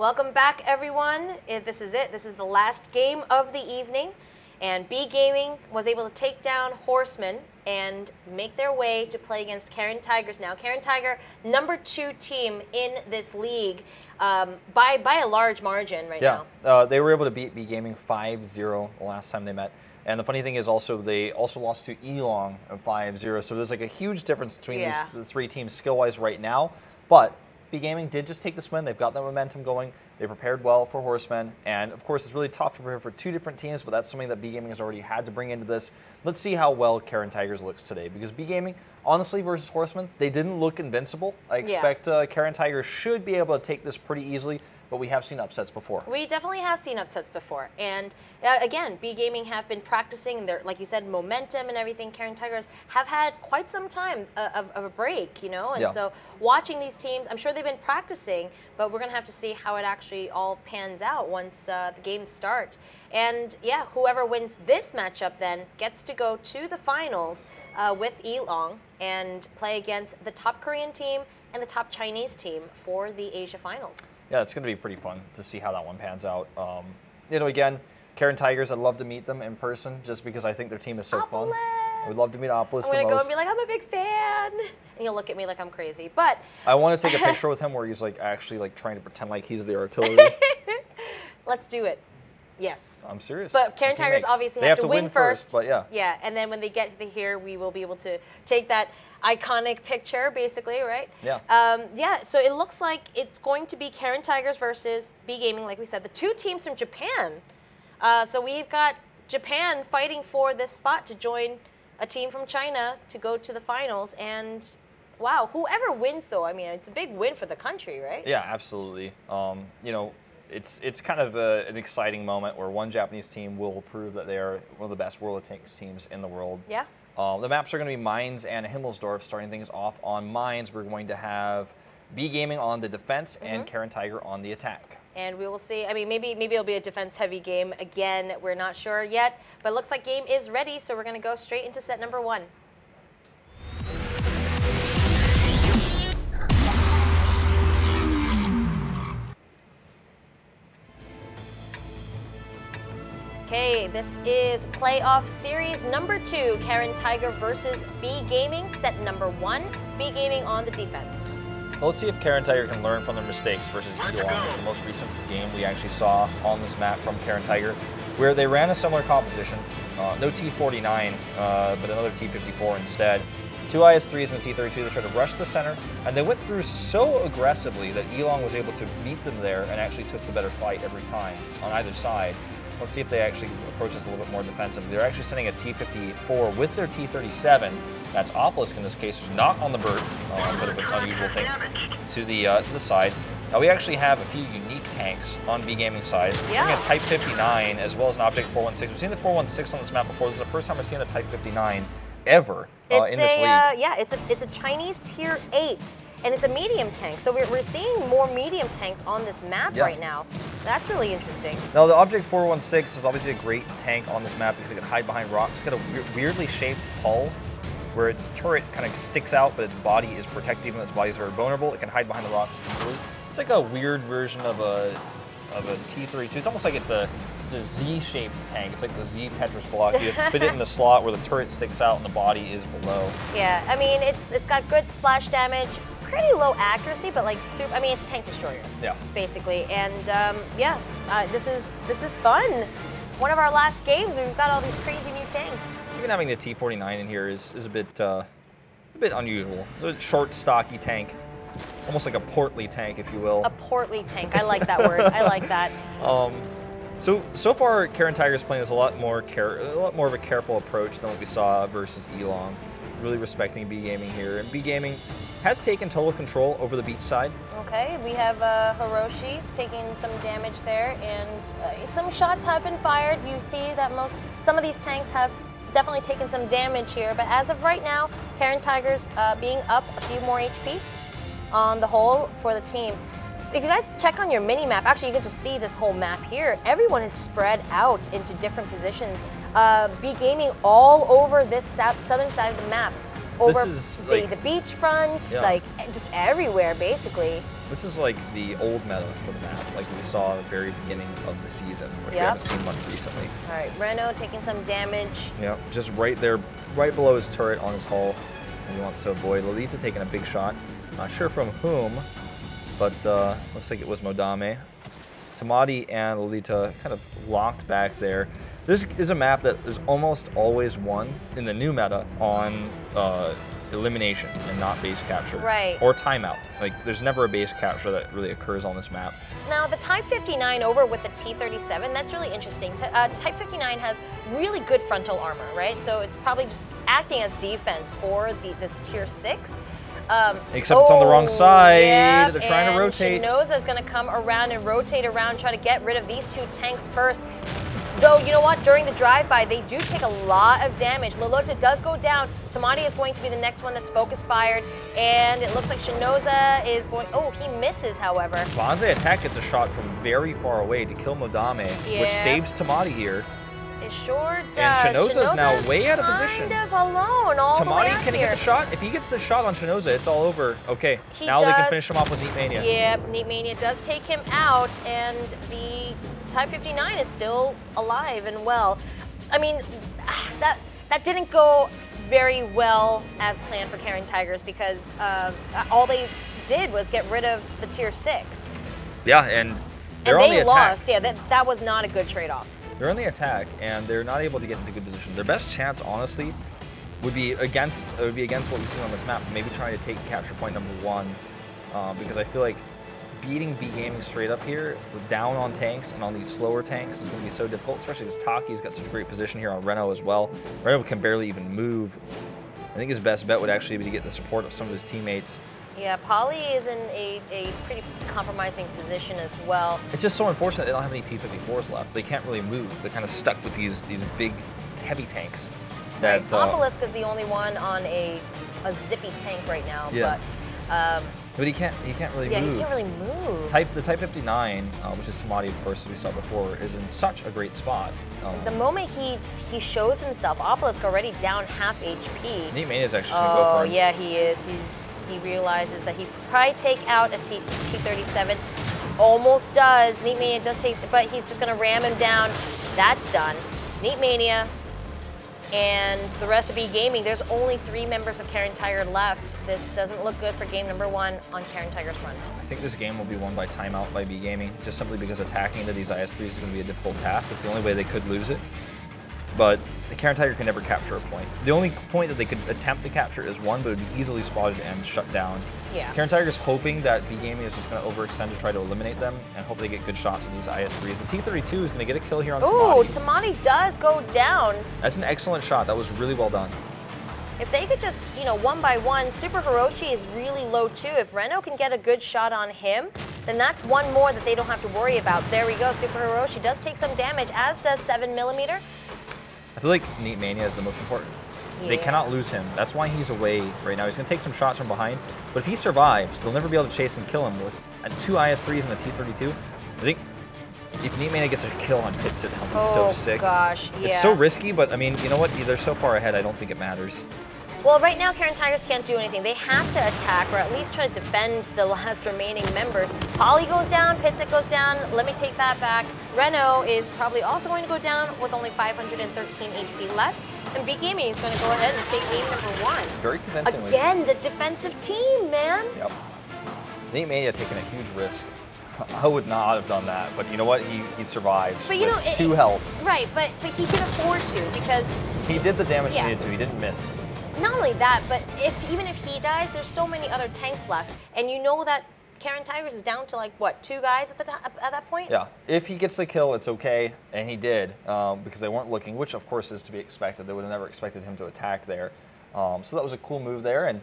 Welcome back, everyone. This is it. This is the last game of the evening. And B Gaming was able to take down Horsemen and make their way to play against Karen Tigers now. Karen Tiger, #2 team in this league by a large margin right now. Yeah, they were able to beat B Gaming 5-0 the last time they met. And the funny thing is they also lost to Elong 5-0. So there's like a huge difference between the three teams skill-wise right now. But B Gaming did just take this win. They've got the momentum going. They prepared well for Horsemen. And of course, it's really tough to prepare for two different teams, but that's something that B Gaming has already had to bring into this. Let's see how well Karen Tigers looks today. Because B Gaming, honestly, versus Horsemen, they didn't look invincible. I expect Karen Tigers should be able to take this pretty easily. But we have seen upsets before. We definitely have seen upsets before. And again, B Gaming have been practicing their, like you said, momentum and everything. Karen Tigers have had quite some time of a break, you know? And so watching these teams, I'm sure they've been practicing, but we're going to have to see how it actually all pans out once the games start. And yeah, whoever wins this matchup then gets to go to the finals with Elong and play against the top Korean team and the top Chinese team for the Asia Finals. Yeah, it's going to be pretty fun to see how that one pans out. You know, again, Karen Tigers, I'd love to meet them in person just because I think their team is so fun. I would love to meet Opolis the most. I'm going to go and be like, I'm a big fan. And you'll look at me like I'm crazy. But I want to take a picture with him where he's like actually like trying to pretend like he's the artillery. Let's do it. Yes. I'm serious. But Karen Tigers obviously have to win first. But yeah. Yeah, and then when they get here, we will be able to take that iconic picture, basically, right? Yeah. Yeah, so it looks like it's going to be Karen Tigers versus B Gaming, like we said, the two teams from Japan. So we've got Japan fighting for this spot to join a team from China to go to the finals. And wow, whoever wins, though, I mean, it's a big win for the country, right? Yeah, absolutely. You know, it's kind of an exciting moment where one Japanese team will prove that they are one of the best World of Tanks teams in the world. Yeah. The maps are going to be Mines and Himmelsdorf. Starting things off on Mines, we're going to have B Gaming on the defense and Karen Tiger on the attack. And we will see. I mean, maybe it'll be a defense-heavy game again. We're not sure yet, but it looks like game is ready, so we're going to go straight into set number 1. Okay, this is playoff series number 2, Karen Tiger versus B Gaming, set number 1, B Gaming on the defense. Well, let's see if Karen Tiger can learn from their mistakes versus Elong. It's the most recent game we actually saw on this map from Karen Tiger, where they ran a similar composition. No T49, but another T54 instead. 2 IS-3s and a T-32. They tried to rush the center, and they went through so aggressively that Elong was able to meet them there and actually took the better fight every time on either side. Let's see if they actually approach this a little bit more defensively. They're actually sending a T-54 with their T-37. That's Opolis in this case, who's not on the bird. A bit of an unusual thing to the side. Now we actually have a few unique tanks on B Gaming side. Yeah. We have a Type 59 as well as an Object 416. We've seen the 416 on this map before. This is the first time we're seeing a Type 59 ever in this league. Yeah, it's a Chinese Tier 8, and it's a medium tank. So we're seeing more medium tanks on this map right now. That's really interesting. Now the Object 416 is obviously a great tank on this map because it can hide behind rocks. It's got a weirdly shaped hull where its turret kind of sticks out, but its body is protected, even though its body is very vulnerable. It can hide behind the rocks easily. It's like a weird version of a T-32. It's almost like it's a Z-shaped tank. It's like the Z Tetris block. You fit it in the slot where the turret sticks out and the body is below. Yeah, I mean, it's got good splash damage, pretty low accuracy, but like super. I mean, it's a tank destroyer. Yeah. Basically, and yeah, this is fun. One of our last games, we've got all these crazy new tanks. Even having the T-49 in here is a bit unusual. It's a short, stocky tank. Almost like a portly tank, if you will. A portly tank. I like that word. I like that. So far, Karen Tiger's playing this a lot more of a careful approach than what we saw versus Elong. Really respecting B Gaming here, and B Gaming has taken total control over the beach side. Okay, we have Hiroshi taking some damage there, and some shots have been fired. You see that some of these tanks have definitely taken some damage here, but as of right now, Karen Tigers being up a few more HP on the whole for the team. If you guys check on your mini map, actually you can just see this whole map here. Everyone is spread out into different positions. B Gaming all over this southern side of the map. Over the beachfront, like just everywhere basically. This is like the old meta for the map, like we saw at the very beginning of the season, which we haven't seen much recently. All right, Reno taking some damage. Yep, just right there, right below his turret on his hull, and he wants to avoid. Lolita taking a big shot. Not sure from whom, but looks like it was Modame. Tamati and Lolita kind of locked back there. This is a map that is almost always won in the new meta on elimination and not base capture. Right. Or timeout. Like, there's never a base capture that really occurs on this map. Now, the Type 59 over with the T-37, that's really interesting. Type 59 has really good frontal armor, right? So it's probably just acting as defense for this Tier 6. Except it's on the wrong side. Yep, they're trying to rotate. Shinoza is going to come around and rotate around, try to get rid of these two tanks first. Though, you know what, during the drive-by, they do take a lot of damage. Lolita does go down. Tamati is going to be the next one that's focus fired. And it looks like Shinoza is going, oh, he misses, however. Banzai attack gets a shot from very far away to kill Modame, which saves Tamati here. It sure does. And Shinoza's now way out of position. Kind of alone all the way up can he get the shot? If he gets the shot on Shinoza, it's all over. Okay, now they can finish him off with Neat Mania. Yep, Neat Mania does take him out, and the Type 59 is still alive and well. I mean, that didn't go very well as planned for Karen Tigers because all they did was get rid of the Tier 6. Yeah, and they're on the attack. Lost. Yeah, that was not a good trade-off. They're on the attack, and they're not able to get into good position. Their best chance, honestly, would be against what we've seen on this map. Maybe trying to take capture point number 1, because I feel like beating B Gaming straight up here, down on tanks and on these slower tanks, is going to be so difficult, especially because Taki's got such a great position here on Reno as well. Reno can barely even move. I think his best bet would actually be to get the support of some of his teammates. Yeah, Poly is in a pretty compromising position as well. It's just so unfortunate they don't have any T-54s left. They can't really move. They're kind of stuck with these big, heavy tanks. Right. Obelisk is the only one on a zippy tank right now. Yeah. But he can't really move. Yeah, he can't really move. The Type 59, which is Tamati, of course, as we saw before, is in such a great spot. The moment he shows himself, Obelisk already down half HP. Neat Mania is actually going to go for him. Oh, yeah, he is. He realizes that he could probably take out a T-37. Almost does. Neat Mania does take, but he's just going to ram him down. That's done. Neat Mania and the rest of B Gaming. There's only 3 members of Karen Tiger left. This doesn't look good for game number 1 on Karen Tiger's front. I think this game will be won by timeout by B Gaming, just simply because attacking into these IS-3s is going to be a difficult task. It's the only way they could lose it. But the Karen Tiger can never capture a point. The only point that they could attempt to capture is 1, but it would be easily spotted and shut down. Yeah. Karen Tiger's hoping that B Gaming is just going to overextend to try to eliminate them and hope they get good shots with these IS-3s. The T-32 is going to get a kill here on Tamati. Ooh, Tamati does go down. That's an excellent shot. That was really well done. If they could just, one by one, Super Hiroshi is really low too. If Reno can get a good shot on him, then that's one more that they don't have to worry about. There we go. Super Hiroshi does take some damage, as does 7mm. I feel like Neat Mania is the most important. Yeah. They cannot lose him. That's why he's away right now. He's going to take some shots from behind, but if he survives, they'll never be able to chase and kill him with 2 IS-3s and a T-32. I think if Neat Mania gets a kill on Pitsit, he'll be so sick. Oh gosh, yeah. It's so risky, but I mean, you know what? They're so far ahead, I don't think it matters. Well, right now, Karen Tigers can't do anything. They have to attack, or at least try to defend the last remaining members. Poly goes down, Pitsit goes down. Let me take that back. Reno is probably also going to go down with only 513 HP left. And B Gaming is going to go ahead and take game number 1. Very convincingly. Again, the defensive team, man. Yep. Neat Mania taking a huge risk. I would not have done that, but you know what? He survived with 2 health. Right, but he can afford to because... He did the damage he needed to. He didn't miss. Not only that, but even if he dies, there's so many other tanks left. And you know that Karen Tigers is down to like, what, 2 guys at that point? Yeah. If he gets the kill, it's okay. And he did, because they weren't looking, which of course is to be expected. They would have never expected him to attack there. So that was a cool move there. And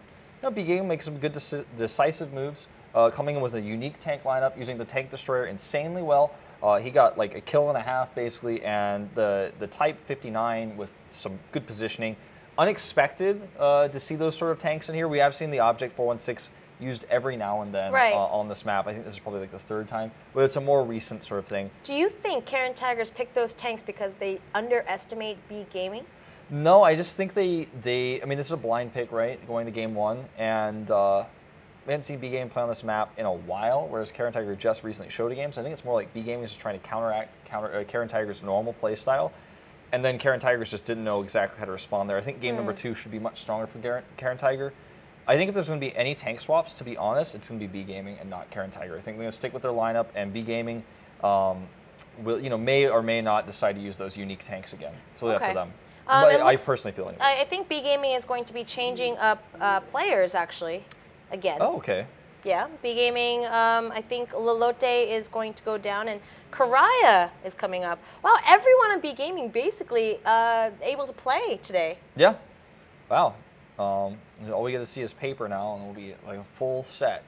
B Gaming makes some good decisive moves, coming in with a unique tank lineup, using the Tank Destroyer insanely well. He got like a kill and a half, basically, and the Type 59 with some good positioning. Unexpected to see those sort of tanks in here. We have seen the Object 416 used every now and then on this map. I think this is probably like the 3rd time, but it's a more recent sort of thing. Do you think Karen Tigers picked those tanks because they underestimate B Gaming? No, I just think I mean, this is a blind pick, right, going to game 1, and haven't seen B Gaming play on this map in a while, whereas Karen Tiger just recently showed a game. So I think it's more like B Gaming is just trying to counter Karen Tiger's normal play style. And then Karen Tigers just didn't know exactly how to respond there. I think game number 2 should be much stronger for Karen Tiger. I think if there's going to be any tank swaps, to be honest, it's going to be B Gaming and not Karen Tiger. I think they're going to stick with their lineup, and B Gaming will, may or may not decide to use those unique tanks again. It's really up to them. But I personally feel anyways. I think B Gaming is going to be changing up players, actually, again. Oh, okay. Yeah, B Gaming, I think Lalote is going to go down, and Karaya is coming up. Wow, everyone on B Gaming basically able to play today. Yeah. Wow. All we get to see is Paper now, and it'll be like a full set.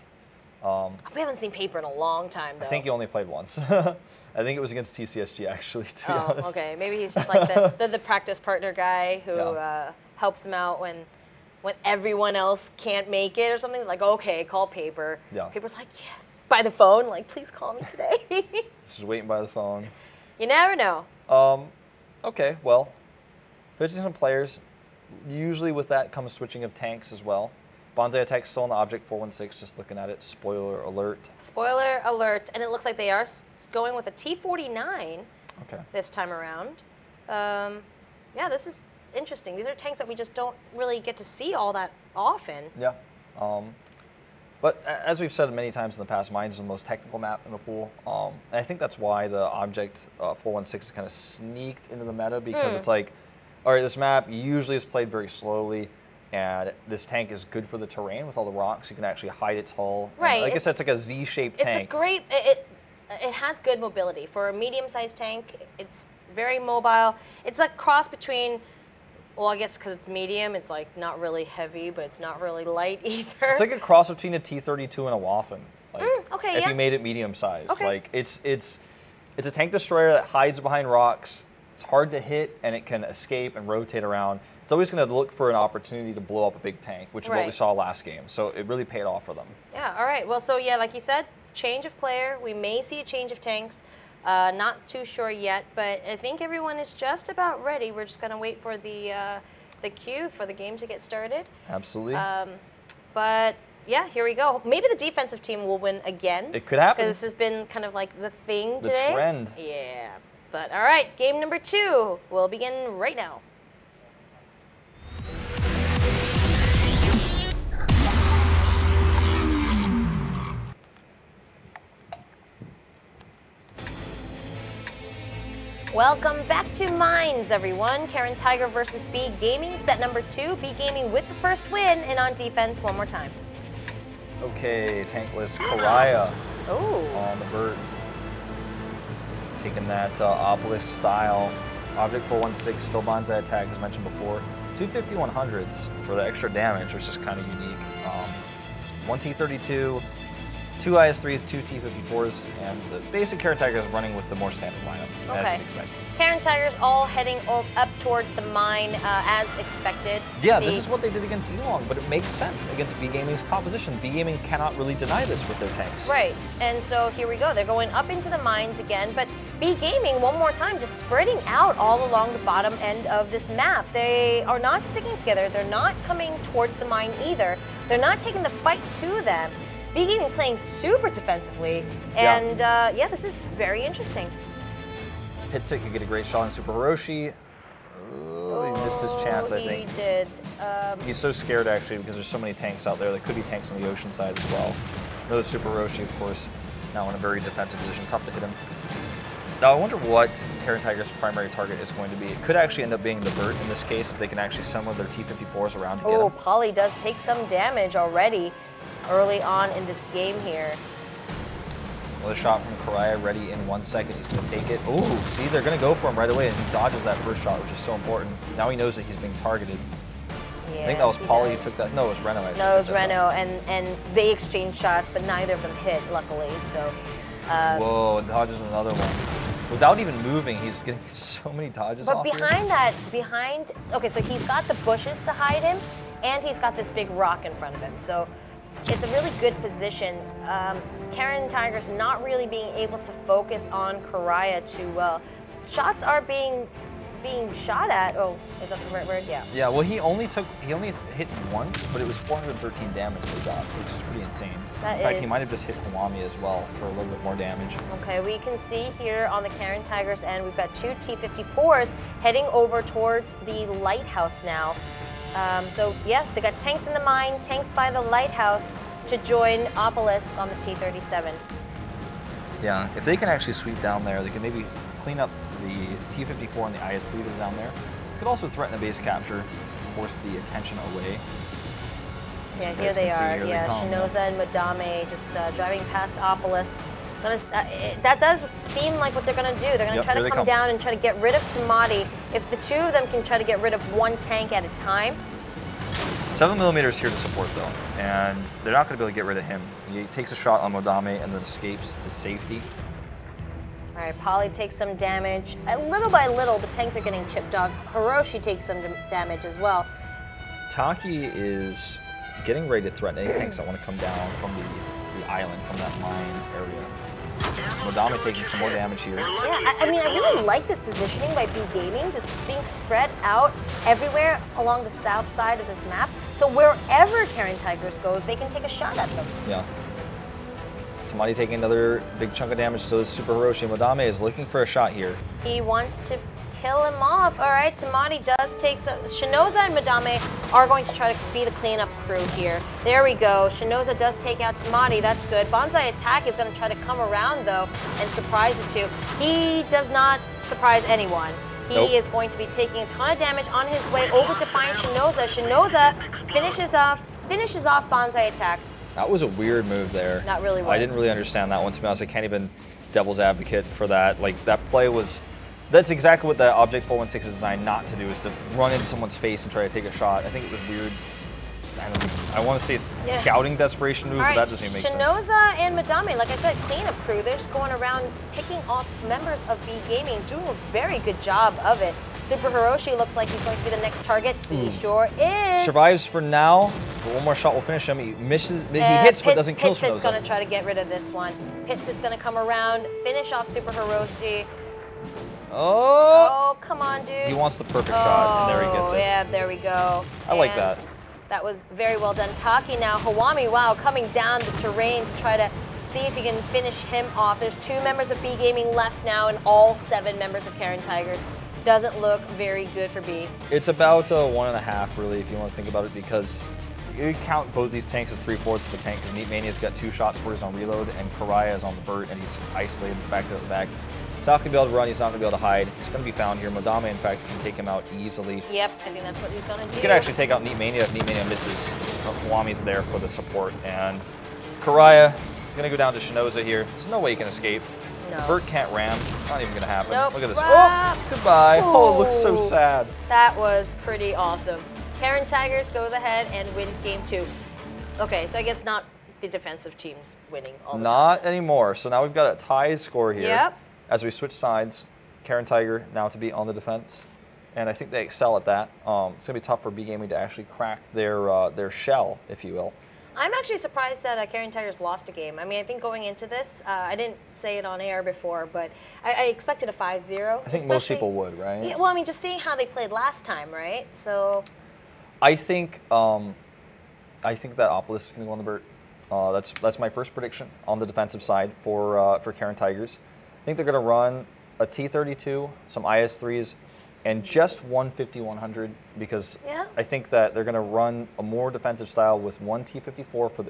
We haven't seen Paper in a long time, though. I think he only played once. I think it was against TCSG, actually, to be honest. Okay. Maybe he's just like the practice partner guy who helps him out when everyone else can't make it or something. Like, okay, call Paper. Yeah. Paper's like, yes. By the phone, like, please call me today. Just waiting by the phone. You never know. Okay, well, switching some players. Usually with that comes switching of tanks as well. Bonsai Attack's still on the Object 416, just looking at it. Spoiler alert. Spoiler alert. And it looks like they are going with a T49 this time around. Yeah, this is interesting. These are tanks that we just don't really get to see all that often. Yeah. But as we've said many times in the past, Mines is the most technical map in the pool. And I think that's why the Object 416 is kind of sneaked into the meta, because it's like, all right, this map usually is played very slowly, and this tank is good for the terrain with all the rocks. You can actually hide its hull. Right. And like I said, it's like a Z-shaped tank. It's a great, it has good mobility. For a medium-sized tank, it's very mobile. It's a cross between, well, I guess because it's medium, it's like not really heavy, but it's not really light either. It's like a cross between a T-32 and a Waffen. Like, okay, if you made it medium-sized. Okay. Like, it's a tank destroyer that hides behind rocks. It's hard to hit, and it can escape and rotate around. It's always going to look for an opportunity to blow up a big tank, which is what we saw last game. So it really paid off for them. Yeah, all right. Well, so yeah, like you said, change of player. We may see a change of tanks. Not too sure yet, but I think everyone is just about ready. We're just going to wait for the cue for the game to get started. Absolutely. But yeah, here we go. Maybe the defensive team will win again. It could happen. Because this has been kind of like the thing today. The trend. Yeah. But all right, game number 2 will begin right now. Welcome back to Mines, everyone. Karen Tiger versus B Gaming, set number 2. B Gaming with the first win, and on defense one more time. Okay, tankless Karaya on the Burt. Taking that Obelisk style. Object 416, still Bonsai Attack, as mentioned before. 250 100s for the extra damage, which is kind of unique. 1 T32, 2 IS3s, 2 T54s, and basic Karen Tiger is running with the more standard lineup, as you'd expect. Karen Tigers all heading up towards the mine as expected. Yeah, this is what they did against Elong, but it makes sense against B Gaming's composition. B Gaming cannot really deny this with their tanks. Right, and so here we go. They're going up into the mines again, but B Gaming, one more time, just spreading out all along the bottom end of this map. They are not sticking together. They're not coming towards the mine either. They're not taking the fight to them. B Gaming playing super defensively, and yeah, this is very interesting. Pitstick could get a great shot on Super Hiroshi. Oh, he missed his chance, I think. He did. He's so scared, actually, because there's so many tanks out there. There could be tanks on the ocean side as well. Another Super Hiroshi, of course, now in a very defensive position. Tough to hit him. Now, I wonder what Karen Tiger's primary target is going to be. It could actually end up being the Burt in this case, if they can actually summon their T-54s around to get him. Oh, Polly does take some damage already early on in this game here. Another shot from Karaya, ready in 1 second. He's going to take it. Oh, see, they're going to go for him right away, and he dodges that first shot, which is so important. Now he knows that he's being targeted. Yes, I think that was Polly who took that. No, it was Reno. No, it was Reno, and they exchanged shots, but neither of them hit, luckily. So. Whoa, dodges another one. Without even moving, he's getting so many dodges off here. Okay, so he's got the bushes to hide him, and he's got this big rock in front of him. So it's a really good position. Karen Tiger's not really being able to focus on Karaya too well. Shots are being being shot at. Oh, is that the right word? Yeah. Yeah, well, he only hit once, but it was 413 damage they got, which is pretty insane. In fact, he might have just hit Kiwami as well for a little bit more damage. Okay, we can see here on the Karen Tigers end, we've got 2 T-54s heading over towards the lighthouse now. So yeah, they got tanks in the mine, tanks by the lighthouse to join Opolis on the T-37. Yeah, if they can actually sweep down there, they can maybe clean up the T-54 and the IS-3 that are down there. Could also threaten a base capture, force the attention away. Yeah, here they are. Yeah, Shinoza and Madame just driving past Opolis. That does seem like what they're going to do. They're going to try to come down and try to get rid of Tamati. If the two of them can try to get rid of one tank at a time. 7mm is here to support though, and they're not going to be able to get rid of him. He takes a shot on Modame and then escapes to safety. All right, Polly takes some damage. Little by little, the tanks are getting chipped off. Hiroshi takes some damage as well. Taki is getting ready to threaten any tanks that want to come down from the island, from that mine area. Modame taking some more damage here. Yeah, I mean, I really like this positioning by B Gaming, just being spread out everywhere along the south side of this map. So wherever Karen Tigers goes, they can take a shot at them. Yeah. Tamati taking another big chunk of damage, so is Super Hiroshi. Modame is looking for a shot here. He wants to kill him off. All right, Tamati does take some. Shinoza and Madame are going to try to be the cleanup crew here. There we go. Shinoza does take out Tamati. That's good. Banzai Attack is going to try to come around, though, and surprise the two. He does not surprise anyone. He is going to be taking a ton of damage on his way over to find Shinoza. Shinoza finishes off Banzai Attack. That was a weird move there. That really was. I didn't really understand that one, to be honest. I can't even devil's advocate for that. Like, that play was... That's exactly what the Object 416 is designed not to do, is to run into someone's face and try to take a shot. I think it was weird. I want to say scouting desperation move, but that doesn't even make sense. Shinoza and Madame, like I said, cleanup crew. They're just going around picking off members of B Gaming, doing a very good job of it. Super Hiroshi looks like he's going to be the next target. He sure is. Survives for now, but one more shot will finish him. He misses, he hits, but doesn't kill Shinoza. Pitsit's going to try to get rid of this one. Pitsit's going to come around, finish off Super Hiroshi. Oh, come on, dude. He wants the perfect shot, and there he gets it. Yeah, there we go. I like that. That was very well done. Taki now, Hawami, wow, coming down the terrain to try to see if he can finish him off. There's 2 members of B Gaming left now, and all 7 members of Karen Tigers. Doesn't look very good for B. It's about 1.5, really, if you want to think about it, because you count both these tanks as 3/4 of a tank, because Neat Mania's got 2 shots for his on reload, and Karaya is on the Burt, and he's isolated back to the back. He's not going to be able to run, he's not going to be able to hide. He's going to be found here. Modame, in fact, can take him out easily. Yep, I think that's what he's going to do. He could actually take out Neat Mania if Neat Mania misses. Kiwami's there for the support. And Karaya is going to go down to Shinoza here. There's no way he can escape. No. Burt can't ram. Not even going to happen. Nope. Look at this. Oh, goodbye. Oh, it looks so sad. That was pretty awesome. Karen Tigers goes ahead and wins game 2. Okay, so I guess not the defensive teams winning all the time. Not anymore. So now we've got a tied score here. Yep. As we switch sides, Karen Tiger now to be on the defense, and I think they excel at that. It's going to be tough for B Gaming to actually crack their shell, if you will. I'm actually surprised that Karen Tigers lost a game. I mean, I think going into this, I didn't say it on air before, but I expected a 5-0. I think most people would, right? Yeah, well, I mean, just seeing how they played last time, right? So. I think that Opolis is going to go on the Burt. That's my first prediction on the defensive side for Karen Tigers. I think they're going to run a T-32, some IS-3s, and just one 50-100 because I think that they're going to run a more defensive style with one T-54 for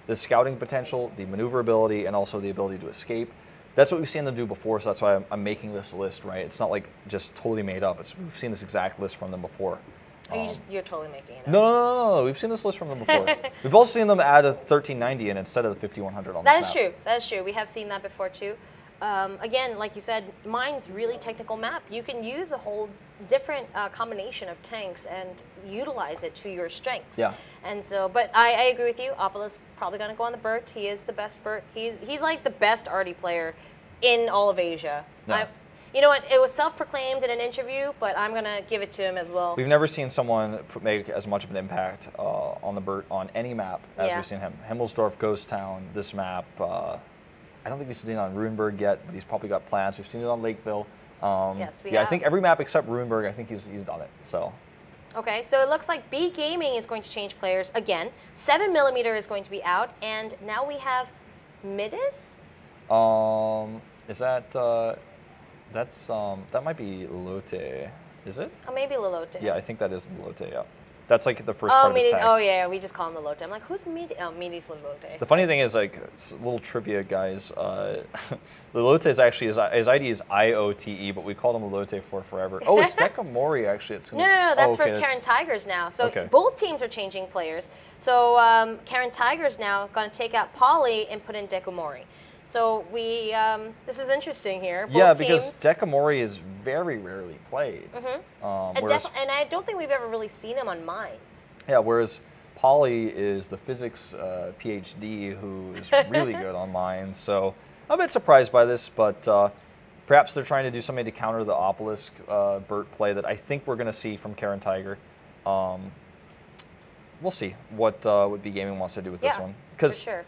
the scouting potential, the maneuverability, and also the ability to escape. That's what we've seen them do before, so that's why I'm making this list, right? It's not like just totally made up. We've seen this exact list from them before. You're totally making it up. No. We've seen this list from them before. We've also seen them add a 1390 in instead of the 5100 on this map. That is true. That is true. We have seen that before too. Again, like you said, mine's really technical map. You can use a whole different combination of tanks and utilize it to your strengths. Yeah. And so, but I agree with you. Opolis probably going to go on the Burt. He is the best Burt. He's like the best arty player in all of Asia. No. You know what? It was self-proclaimed in an interview, but I'm going to give it to him as well. We've never seen someone make as much of an impact on the Burt on any map as we've seen him. Himmelsdorf, Ghost Town, this map. I don't think we've seen it on Runeberg yet, but he's probably got plans. We've seen it on Lakeville. Yes, we yeah, have. I think every map except Runeberg, I think he's done it. So. Okay, so it looks like B Gaming is going to change players again. 7mm is going to be out, and now we have Midis. Is that that might be Lotte, is it? Oh, maybe Lalote. Yeah, I think that is Lotte. Yeah, that's like the first part of his tag. Oh yeah, we just call him Lalote. I'm like, who's Midis? Oh, Midis Lalote. The funny thing is, like, it's a little trivia, guys. Lalote is actually his ID is IOTE, but we called him Lalote for forever. Oh, it's Dekamori actually. It's no, that's for Karen Tigers now. So both teams are changing players. So Karen Tigers now going to take out Polly and put in Dekamori. So we, this is interesting here. Both because Dekamori is very rarely played. And I don't think we've ever really seen him on Mines. Yeah, whereas Polly is the physics PhD who is really good on Mines. So I'm a bit surprised by this, but perhaps they're trying to do something to counter the Obelisk Burt play that I think we're going to see from Karen Tiger. We'll see what B Gaming wants to do with this one. For sure.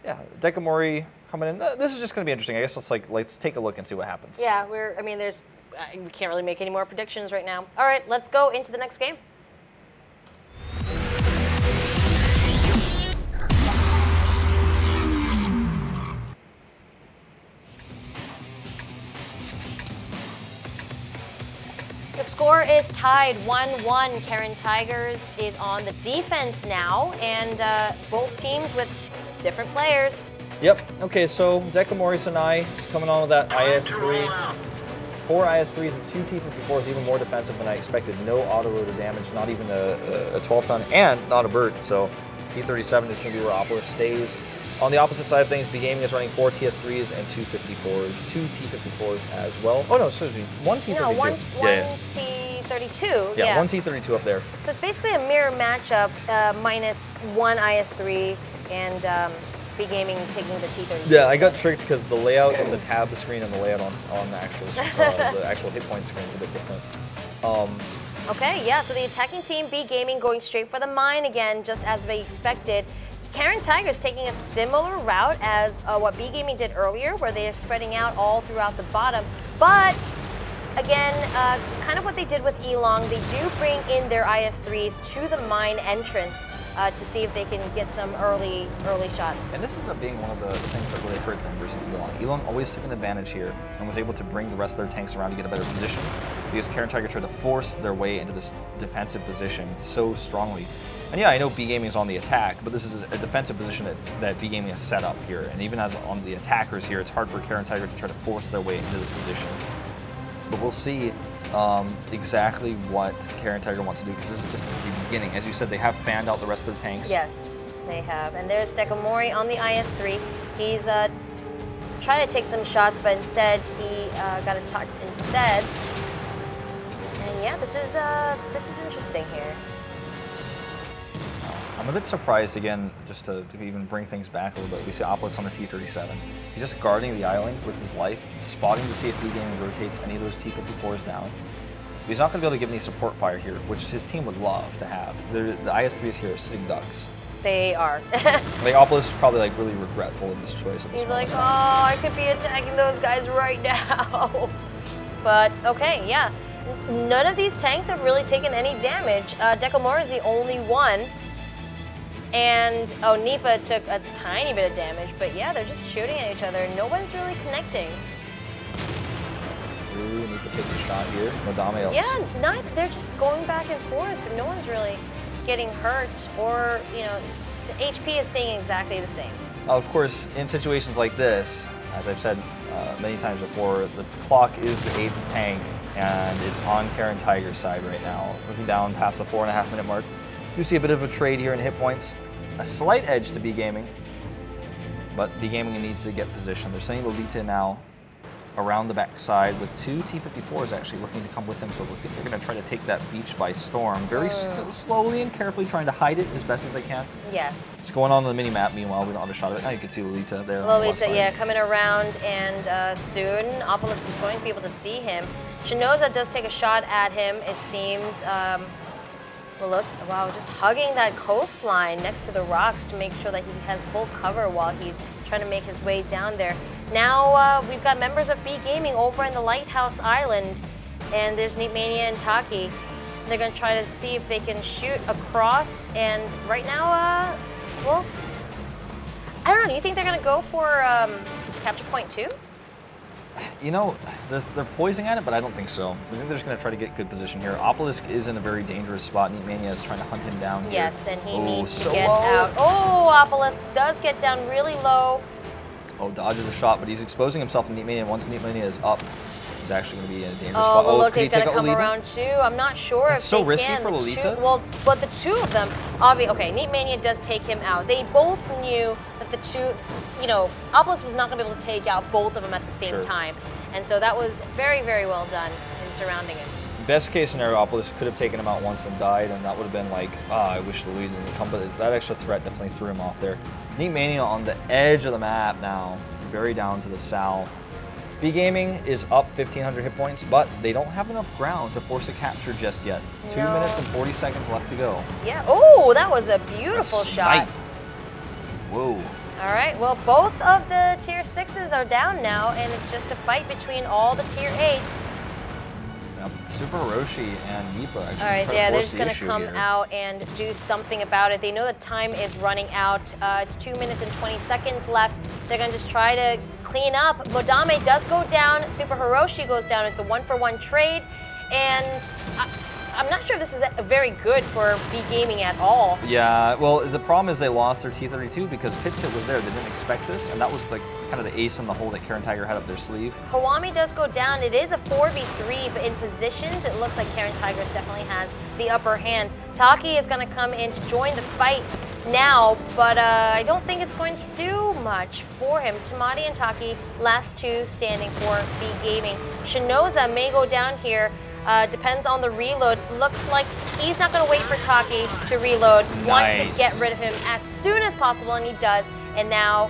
Yeah, Dekamori coming in. This is just going to be interesting. I guess let's take a look and see what happens. Yeah, we can't really make any more predictions right now. All right, let's go into the next game. The score is tied 1-1. Karen Tigers is on the defense now, and both teams with different players. Yep. Okay, so Dekamori Sanai is coming on with that IS-3. 4 IS-3s and 2 T-54s, even more defensive than I expected. No auto-loader damage, not even a 12-ton, and not a Burt. So T-37 is going to be where Opolis stays. On the opposite side of things, B Gaming is running 4 TS-3s and 2 54s, 2 T-54s as well. Oh no, excuse me, 1 T-32. No, one T-32. Yeah, 1 T-32 up there. So it's basically a mirror matchup, minus 1 IS-3 and B Gaming taking the T-32. Yeah, I got tricked because the layout of the tab screen and the layout on the actual hit point screen is a bit different. Okay, yeah, so the attacking team, B Gaming, going straight for the mine again, just as they expected. Karen Tigers taking a similar route as what B Gaming did earlier, where they are spreading out all throughout the bottom. But again, kind of what they did with Elong, they do bring in their IS-3s to the mine entrance to see if they can get some early shots. And this ended up being one of the things that really hurt them versus Elong. Elong always took an advantage here and was able to bring the rest of their tanks around to get a better position, because Karen Tiger tried to force their way into this defensive position so strongly. And yeah, I know B Gaming is on the attack, but this is a defensive position that B Gaming has set up here. And even as on the attackers here, it's hard for Karen Tiger to try to force their way into this position. But we'll see exactly what Karen Tiger wants to do, because this is just the beginning. As you said, they have fanned out the rest of their tanks. Yes, they have. And there's Dekamori on the IS-3. He's trying to take some shots, but instead he got attacked instead. And yeah, this is interesting here. I'm a bit surprised, again, just to even bring things back a little bit. We see Opolis on the T-37. He's just guarding the island with his life, spotting to see if B Gaming rotates any of those T-54s down. But he's not going to be able to give any support fire here, which his team would love to have. The IS-3s here are sitting ducks. They are. Like, Opolis is probably like really regretful of this choice at this He's moment. like, oh, I could be attacking those guys right now. But okay, yeah. None of these tanks have really taken any damage. Dekamori is the only one. And, oh, Nipa took a tiny bit of damage, but yeah, they're just shooting at each other. No one's really connecting. Ooh, Nipa takes a shot here. No Dame. Yeah, they're just going back and forth, but no one's really getting hurt, or, you know, the HP is staying exactly the same. Of course, in situations like this, as I've said many times before, the clock is the 8th tank, and it's on Karen Tiger's side right now. Looking down past the 4.5-minute mark. You see a bit of a trade here in hit points. A slight edge to B Gaming, but B Gaming needs to get position. They're sending Lolita now around the backside with 2 T-54s actually looking to come with them, so I think they're going to try to take that beach by storm. Very slowly and carefully trying to hide it as best as they can. Yes. It's going on the mini-map, meanwhile, we don't have a shot of it. Now you can see Lolita there. Lolita, yeah, coming around, and soon Opolis is going to be able to see him. Shinoza does take a shot at him, it seems. Well, look, wow, just hugging that coastline next to the rocks to make sure that he has full cover while he's trying to make his way down there. Now we've got members of B Gaming over in the Lighthouse Island, and there's Neatmania and Taki. They're going to try to see if they can shoot across, and right now, well, I don't know. Do you think they're going to go for capture point 2? You know, they're poising at it, but I don't think so. I think they're just going to try to get good position here. Opalisk is in a very dangerous spot. Neatmania is trying to hunt him down here. Yes, and he needs to get out. Oh, Opalisk does get down really low. Oh, dodges a shot, but he's exposing himself to Neatmania. Once Neatmania is up, he's actually going to be in a dangerous spot. Oh, Lolote's going to come around too. I'm not sure That's if so they risky can. for Lolita. Well, but the two of them, okay, Neatmania does take him out. They both knew that the two, you know, Opalisk was not going to be able to take out both of them at the same time. And so that was very, very well done in surrounding him. Best case scenario, Opalisk could have taken him out once and died, and that would have been like, I wish the lead didn't come, but that extra threat definitely threw him off there. Neatmania on the edge of the map now, very down to the south. B Gaming is up 1,500 hit points, but they don't have enough ground to force a capture just yet. 2 minutes and 40 seconds left to go. Yeah, oh, that was a beautiful shot. Whoa. All right, well, both of the tier 6s are down now, and it's just a fight between all the tier 8s. Yep. Super Hiroshi and Nipa actually. All right, yeah, they're just going to come out and do something about it. They know the time is running out. It's 2 minutes and 20 seconds left. They're going to just try to clean up. Modame does go down. Super Hiroshi goes down. It's a 1-for-1 trade, and I'm not sure if this is very good for B Gaming at all. Yeah, well, the problem is they lost their T32 because Pitsit was there. They didn't expect this, and that was the kind of the ace in the hole that Karen Tiger had up their sleeve. Hawami does go down. It is a 4v3, but in positions, it looks like Karen Tigers definitely has the upper hand. Taki is going to come in to join the fight now, but I don't think it's going to do much for him. Tamati and Taki, last two standing for B Gaming. Shinoza may go down here. Depends on the reload. Looks like he's not going to wait for Taki to reload. Wants to get rid of him as soon as possible, and he does. And now...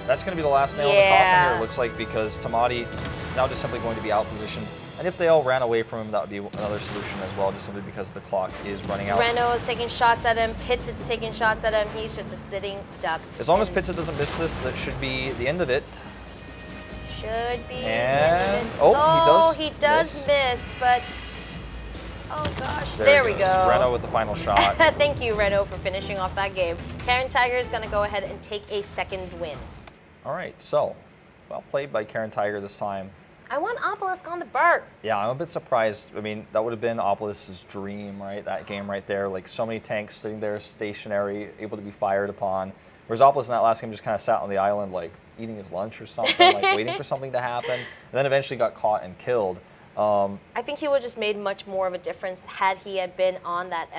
That's going to be the last nail in the coffin here, it looks like, because Tamati is now just simply going to be out positioned. And if they all ran away from him, that would be another solution as well, just simply because the clock is running out. Renault is taking shots at him. Pitsit's taking shots at him. He's just a sitting duck. As long as Pitsit doesn't miss this, that should be the end of it. Should be. And he does miss, but oh gosh, there we go. Renault with the final shot. Thank you, Renault, for finishing off that game. Karen Tiger is going to go ahead and take a second win. All right, so well played by Karen Tiger this time. I want Opalisk on the BERT. Yeah, I'm a bit surprised. I mean, that would have been Opalisk's dream, right? That game right there, like so many tanks sitting there stationary, able to be fired upon. Whereas Opalisk in that last game just kind of sat on the island, like eating his lunch or something, like waiting for something to happen, and then eventually got caught and killed. I think he would have just made much more of a difference had he had been on that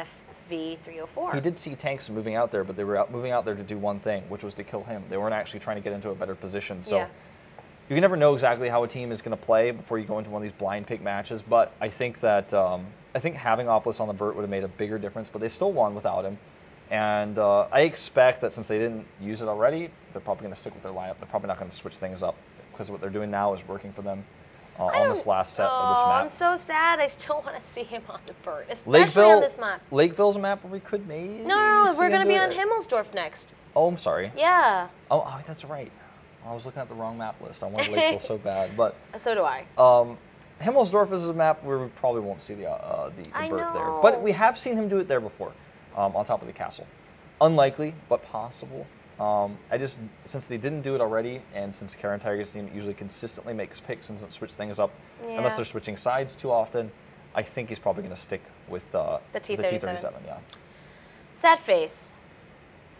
FV304. He did see tanks moving out there, but they were moving out there to do one thing, which was to kill him. They weren't actually trying to get into a better position. So you can never know exactly how a team is going to play before you go into one of these blind pick matches. But I think that having Opalisk on the BERT would have made a bigger difference. But they still won without him. And I expect that since they didn't use it already, they're probably going to stick with their lineup. They're probably not going to switch things up because what they're doing now is working for them on this last set of this map. I'm so sad. I still want to see him on the BERT, especially on this map. Lakeville's a map where we could maybe No, we're going to be on Himmelsdorf next. Oh, I'm sorry. Yeah. Oh, that's right. I was looking at the wrong map list. I wanted Lakeville so bad, but so do I. Himmelsdorf is a map where we probably won't see the BERT there, but we have seen him do it there before, on top of the castle. Unlikely, but possible. Since they didn't do it already, and since Karen Tiger's team usually consistently makes picks and doesn't switch things up, unless they're switching sides too often, I think he's probably going to stick with the T37. Yeah. Sad face.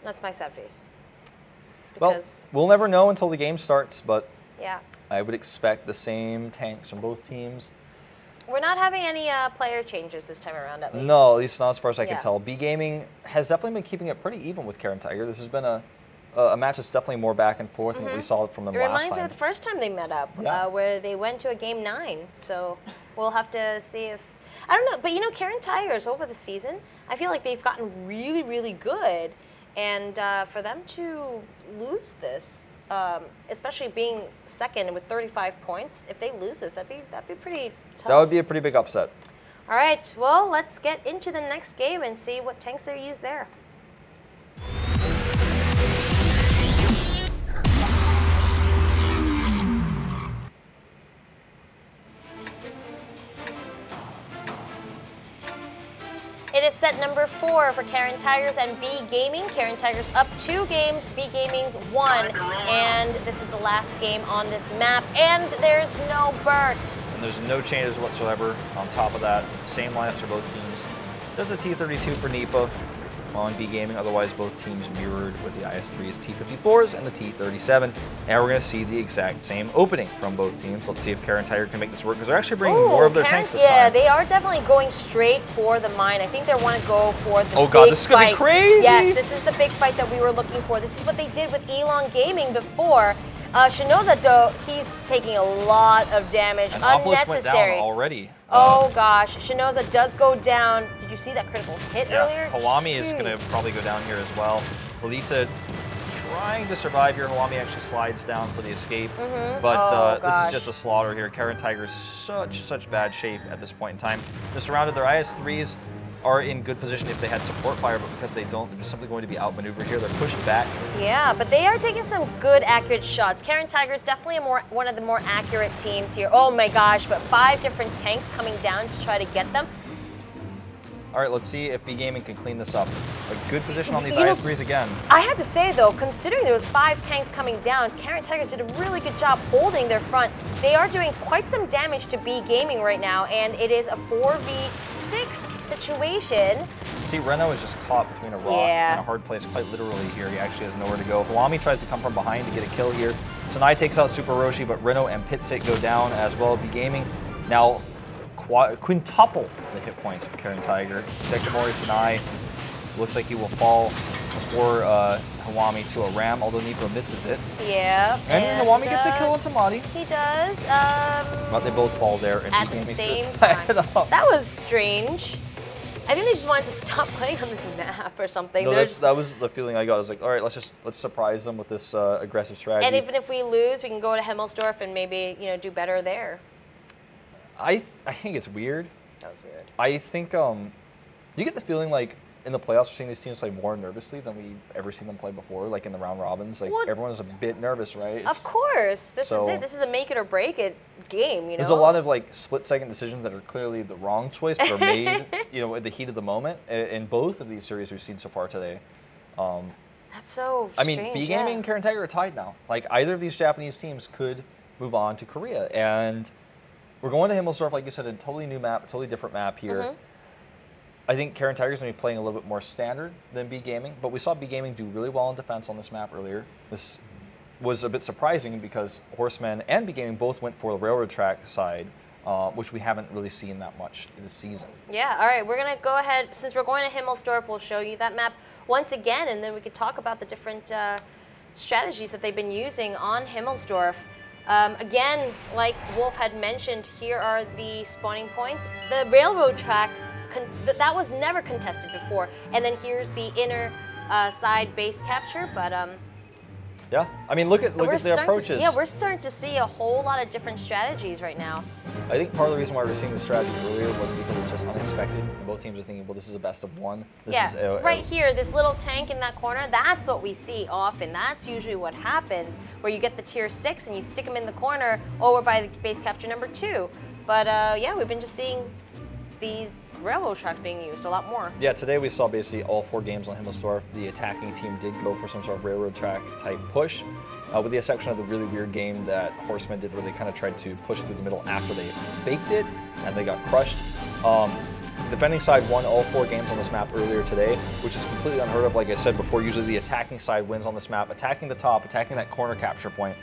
That's my sad face. Well, we'll never know until the game starts, but yeah, I would expect the same tanks from both teams. We're not having any player changes this time around, at least. No, at least not as far as I can tell. B Gaming has definitely been keeping it pretty even with Karen Tiger. This has been a match that's definitely more back and forth than what we saw from them last time. It reminds me of the first time they met up, where they went to a game 9. So we'll have to see if... I don't know, but you know, Karen Tigers over the season, I feel like they've gotten really, really good. And for them to lose this, especially being second with 35 points, if they lose this, that'd be pretty tough. That would be a pretty big upset. All right, well, let's get into the next game and see what tanks they use there. It is set number 4 for Karen Tigers and B Gaming. Karen Tigers up 2 games, B Gaming's 1. And this is the last game on this map, and there's no Bert. And there's no changes whatsoever. On top of that, same lineups for both teams. There's the T32 for NIPA on B Gaming, otherwise both teams mirrored with the IS-3's T54s and the T37. And we're going to see the exact same opening from both teams. Let's see if Karen Tiger can make this work, because they're actually bringing more of their tanks this time. Yeah, they are definitely going straight for the mine. I think they want to go for the Oh god, this is going to be crazy! Yes, this is the big fight that we were looking for. This is what they did with Elon Gaming before. Shinoza, though, he's taking a lot of damage, and unnecessary. Went down already. Oh gosh, Shinoza does go down. Did you see that critical hit earlier? Hawami is going to probably go down here as well. Lolita trying to survive here. Hawami actually slides down for the escape. But this is just a slaughter here. Karen Tiger's such bad shape at this point in time. They're surrounded. Their IS-3s are in good position if they had support fire, but because they don't, they're just simply going to be outmaneuvered here. They're pushed back. Yeah, but they are taking some good, accurate shots. Karen Tigers definitely one of the more accurate teams here. Oh my gosh, but 5 different tanks coming down to try to get them. All right, let's see if B Gaming can clean this up. A good position on these IS-3s again. I have to say though, considering there was 5 tanks coming down, Karen Tigers did a really good job holding their front. They are doing quite some damage to B Gaming right now, and it is a 4v6 situation. See, Reno is just caught between a rock and a hard place, quite literally here. He actually has nowhere to go. Hawami tries to come from behind to get a kill here. Sanai takes out Super Roshi, but Reno and Pitsit go down as well. B Gaming now quintuple the hit points of Karen Tiger. Dekamori Sanai looks like he will fall before Hawami to a ram, although NIPA misses it. Yeah. And Hawami gets a kill on Tamati. He does. But they both fall there, and at B the Gaming same time. That was strange. I think they just wanted to stop playing on this map or something. No, that was the feeling I got. I was like, all right, let's surprise them with this aggressive strategy. And even if we lose, we can go to Himmelsdorf and maybe do better there. I think it's weird. That was weird. I think, do you get the feeling like in the playoffs we're seeing these teams play more nervously than we've ever seen them play before, like in the round robins? Like everyone's a bit nervous, right? Of course. This is it. This is a make it or break it game, There's a lot of like split-second decisions that are clearly the wrong choice, but are made, in the heat of the moment. In both of these series we've seen so far today. That's so strange. I mean, B Gaming and Karen Tiger are tied now. Like either of these Japanese teams could move on to Korea, and we're going to Himmelsdorf, like you said, a totally new map, a totally different map here. I think Karen Tiger's going to be playing a little bit more standard than B Gaming, but we saw B Gaming do really well in defense on this map earlier. This was a bit surprising because Horsemen and B Gaming both went for the railroad track side, which we haven't really seen that much this season. Yeah, all right, we're going to go ahead. Since we're going to Himmelsdorf, we'll show you that map once again, and then we could talk about the different strategies that they've been using on Himmelsdorf. Again, like Wolf had mentioned, here are the spawning points. The railroad track, that was never contested before. And then here's the inner side base capture, but yeah, I mean, look at the approaches. Yeah, we're starting to see a whole lot of different strategies right now. I think part of the reason why we're seeing this strategy earlier was because it's just unexpected. Both teams are thinking, well, this is a best of one. This is right here, this little tank in that corner, that's what we see often. That's usually what happens, where you get the tier 6 and you stick them in the corner over by the base capture number 2. But yeah, we've been just seeing these railroad tracks being used a lot more. Yeah, today we saw basically all 4 games on Himmelsdorf. The attacking team did go for some sort of railroad track type push, with the exception of the really weird game that Horsemen did where they kind of tried to push through the middle after they faked it and they got crushed. Defending side won all 4 games on this map earlier today, which is completely unheard of. Like I said before, usually the attacking side wins on this map, attacking the top, attacking that corner capture point.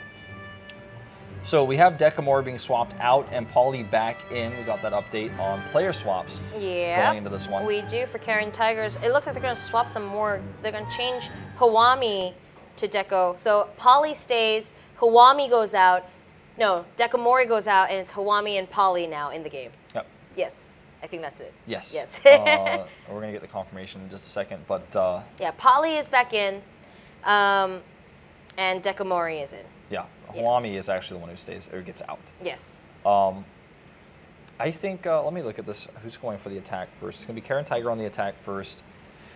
So we have Dekamori being swapped out and Polly back in. We got that update on player swaps going into this one. We do for Karen Tigers. It looks like they're going to swap some more. They're going to change Hawami to Deco. So Polly stays, Hawami goes out. No, Dekamori goes out, and it's Hawami and Polly now in the game. Yep. Yes. I think that's it. Yes. Yes. We're going to get the confirmation in just a second, but... yeah, Polly is back in, and Dekamori is in. Yeah, Hawami is actually the one who stays or gets out. Yes. I think, let me look at this. Who's going for the attack first? It's going to be Karen Tiger on the attack first.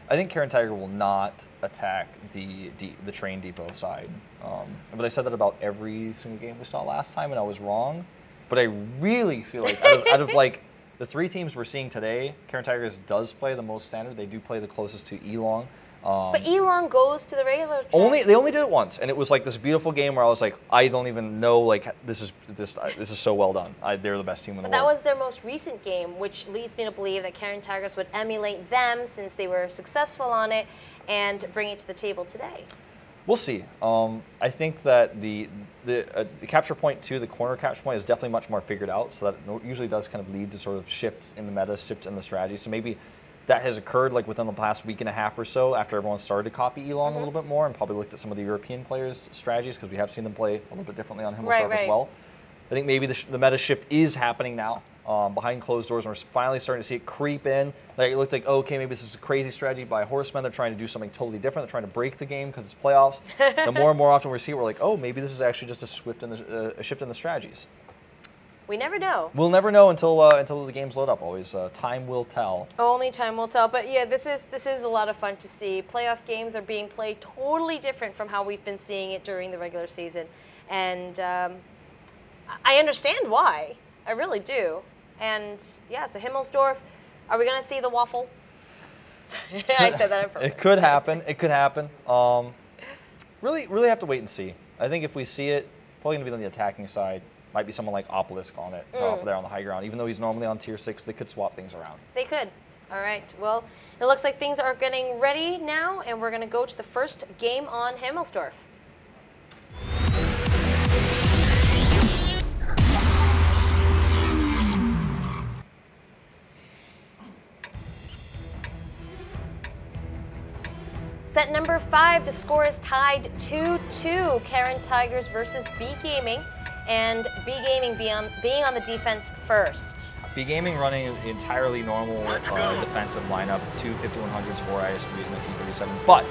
I think Karen Tiger will not attack the train depot side. But I said that about every single game we saw last time, and I was wrong. But I really feel like out of like the 3 teams we're seeing today, Karen Tigers does play the most standard. They do play the closest to Elong. But Elong goes to the regular tracks. They only did it once, and it was like this beautiful game where I was like, I don't even know, like, this is so well done. They're the best team in the world. That was their most recent game, which leads me to believe that Karen Tigers would emulate them since they were successful on it and bring it to the table today. We'll see. I think that the capture point 2, the corner capture point, is definitely much more figured out, so that usually does kind of lead to sort of shifts in the meta, shifts in the strategy. So maybe that has occurred like within the past week and a half or so after everyone started to copy Elong a little bit more and probably looked at some of the European players' strategies, because we have seen them play a little bit differently on Himmelsdorf as well. I think maybe the meta shift is happening now behind closed doors, and we're finally starting to see it creep in. Like, it looked like, okay, maybe this is a crazy strategy by Horsemen. They're trying to do something totally different. They're trying to break the game because it's playoffs. The more and more often we see it, we're like, oh, maybe this is actually just a shift in the strategies. We never know. We'll never know until the games load up. Always, time will tell. Only time will tell. But yeah, this is a lot of fun to see. Playoff games are being played totally different from how we've been seeing it during the regular season, and I understand why. I really do. And yeah, so Himmelsdorf, are we going to see the waffle? I said that on purpose. It could happen. It could happen. Really have to wait and see. I think if we see it, probably going to be on the attacking side. Might be someone like Opalisk on it, up there on the high ground. Even though he's normally on tier 6, they could swap things around. They could. All right. Well, it looks like things are getting ready now, and we're going to go to the first game on Himmelsdorf. Set number 5, the score is tied 2-2. Karen Tigers versus B Gaming. And B Gaming being on the defense first. B Gaming running entirely normal defensive lineup, 2 5100s, 4 IS-3s, and a T-37. But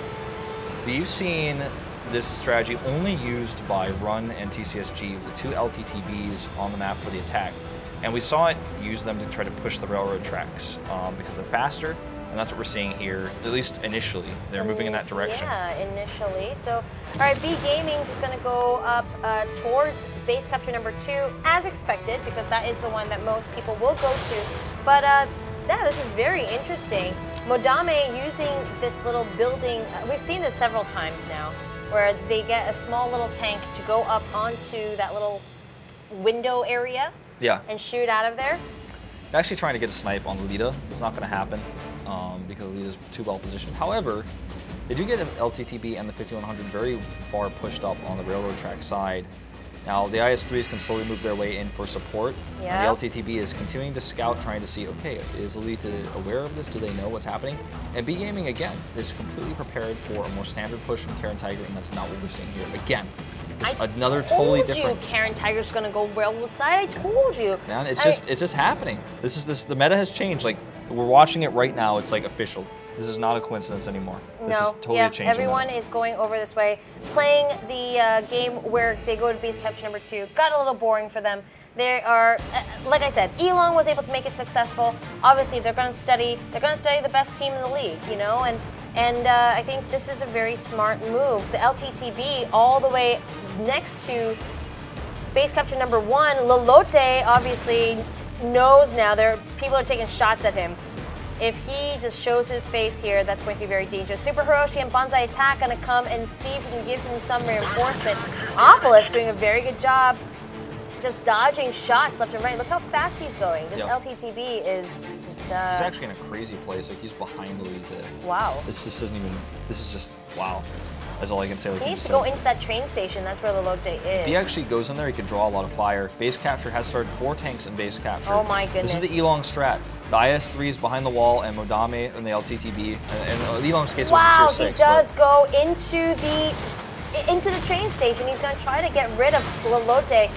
we've seen this strategy only used by Run and TCSG, the 2 LTTBs on the map for the attack. And we saw it use them to try to push the railroad tracks because they're faster. And that's what we're seeing here, at least initially. They're moving in that direction. Yeah, initially. So, all right, B Gaming just going to go up towards base capture number 2, as expected, because that is the one that most people will go to. But yeah, this is very interesting. Modame using this little building, we've seen this several times now, where they get a small little tank to go up onto that little window area and shoot out of there. Actually trying to get a snipe on Lita. It's not going to happen because Lita's too well positioned. However, they do get an LTTB and the 5100 very far pushed up on the railroad track side. Now, the IS-3s can slowly move their way in for support. Yeah. And the LTTB is continuing to scout, trying to see, okay, is Lita aware of this? Do they know what's happening? And B Gaming, again, is completely prepared for a more standard push from Karen Tiger, and that's not what we're seeing here. Again, another totally different. I told you Karen Tiger's going to go railroad side. I told you. Man, it's just happening. The meta has changed. Like, we're watching it right now. It's like official. This is not a coincidence anymore. This is totally a change. Everyone is going over this way, playing the game where they go to base capture number 2. Got a little boring for them. They are, like I said, Elong was able to make it successful. Obviously, they're going to study. They're going to study the best team in the league, you know. And I think this is a very smart move. The LTTB all the way next to base capture number 1. Lolote obviously knows now. People are taking shots at him. If he just shows his face here, that's going to be very dangerous. Super Hiroshi and Banzai Attack going to come and see if he can give him some reinforcement. Opalisk doing a very good job just dodging shots left and right. Look how fast he's going. This LTTB is just... he's actually in a crazy place. Like, he's behind the lead today. Wow. This just isn't even... This is just... Wow. That's all I can say. He needs to go into that train station. That's where the Lolote is. If he actually goes in there, he can draw a lot of fire. Base capture has started 4 tanks in base capture. Oh my goodness. This is the Elong strat. The IS-3 is behind the wall, and Modame and the LTTB. And Elong's case was a tier 6. He does go into the train station. He's going to try to get rid of Lolote,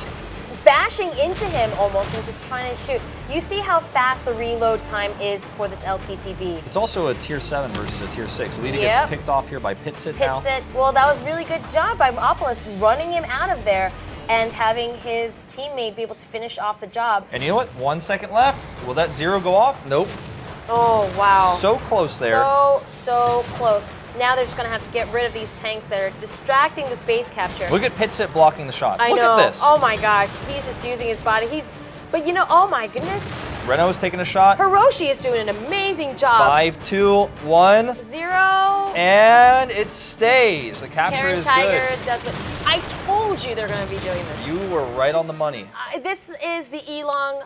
bashing into him almost and just trying to shoot. You see how fast the reload time is for this LTTB. It's also a tier 7 versus a tier 6. Lita gets picked off here by Pitsit now. Well, that was really good job by Opalisk running him out of there. and having his teammate be able to finish off the job. And you know what? 1 second left. Will that 0 go off? Nope. Oh, wow. So close there. So close. Now they're just going to have to get rid of these tanks that are distracting this base capture. Look at Pitsit blocking the shots. Look know. at this. Oh my gosh. He's just using his body. But you know, oh my goodness. Renault's taking a shot. Hiroshi is doing an amazing job. 5, 2, 1. 0. And it stays. The capture is good. Tiger does it. I told you they're going to be doing this. You were right on the money. This is the Elong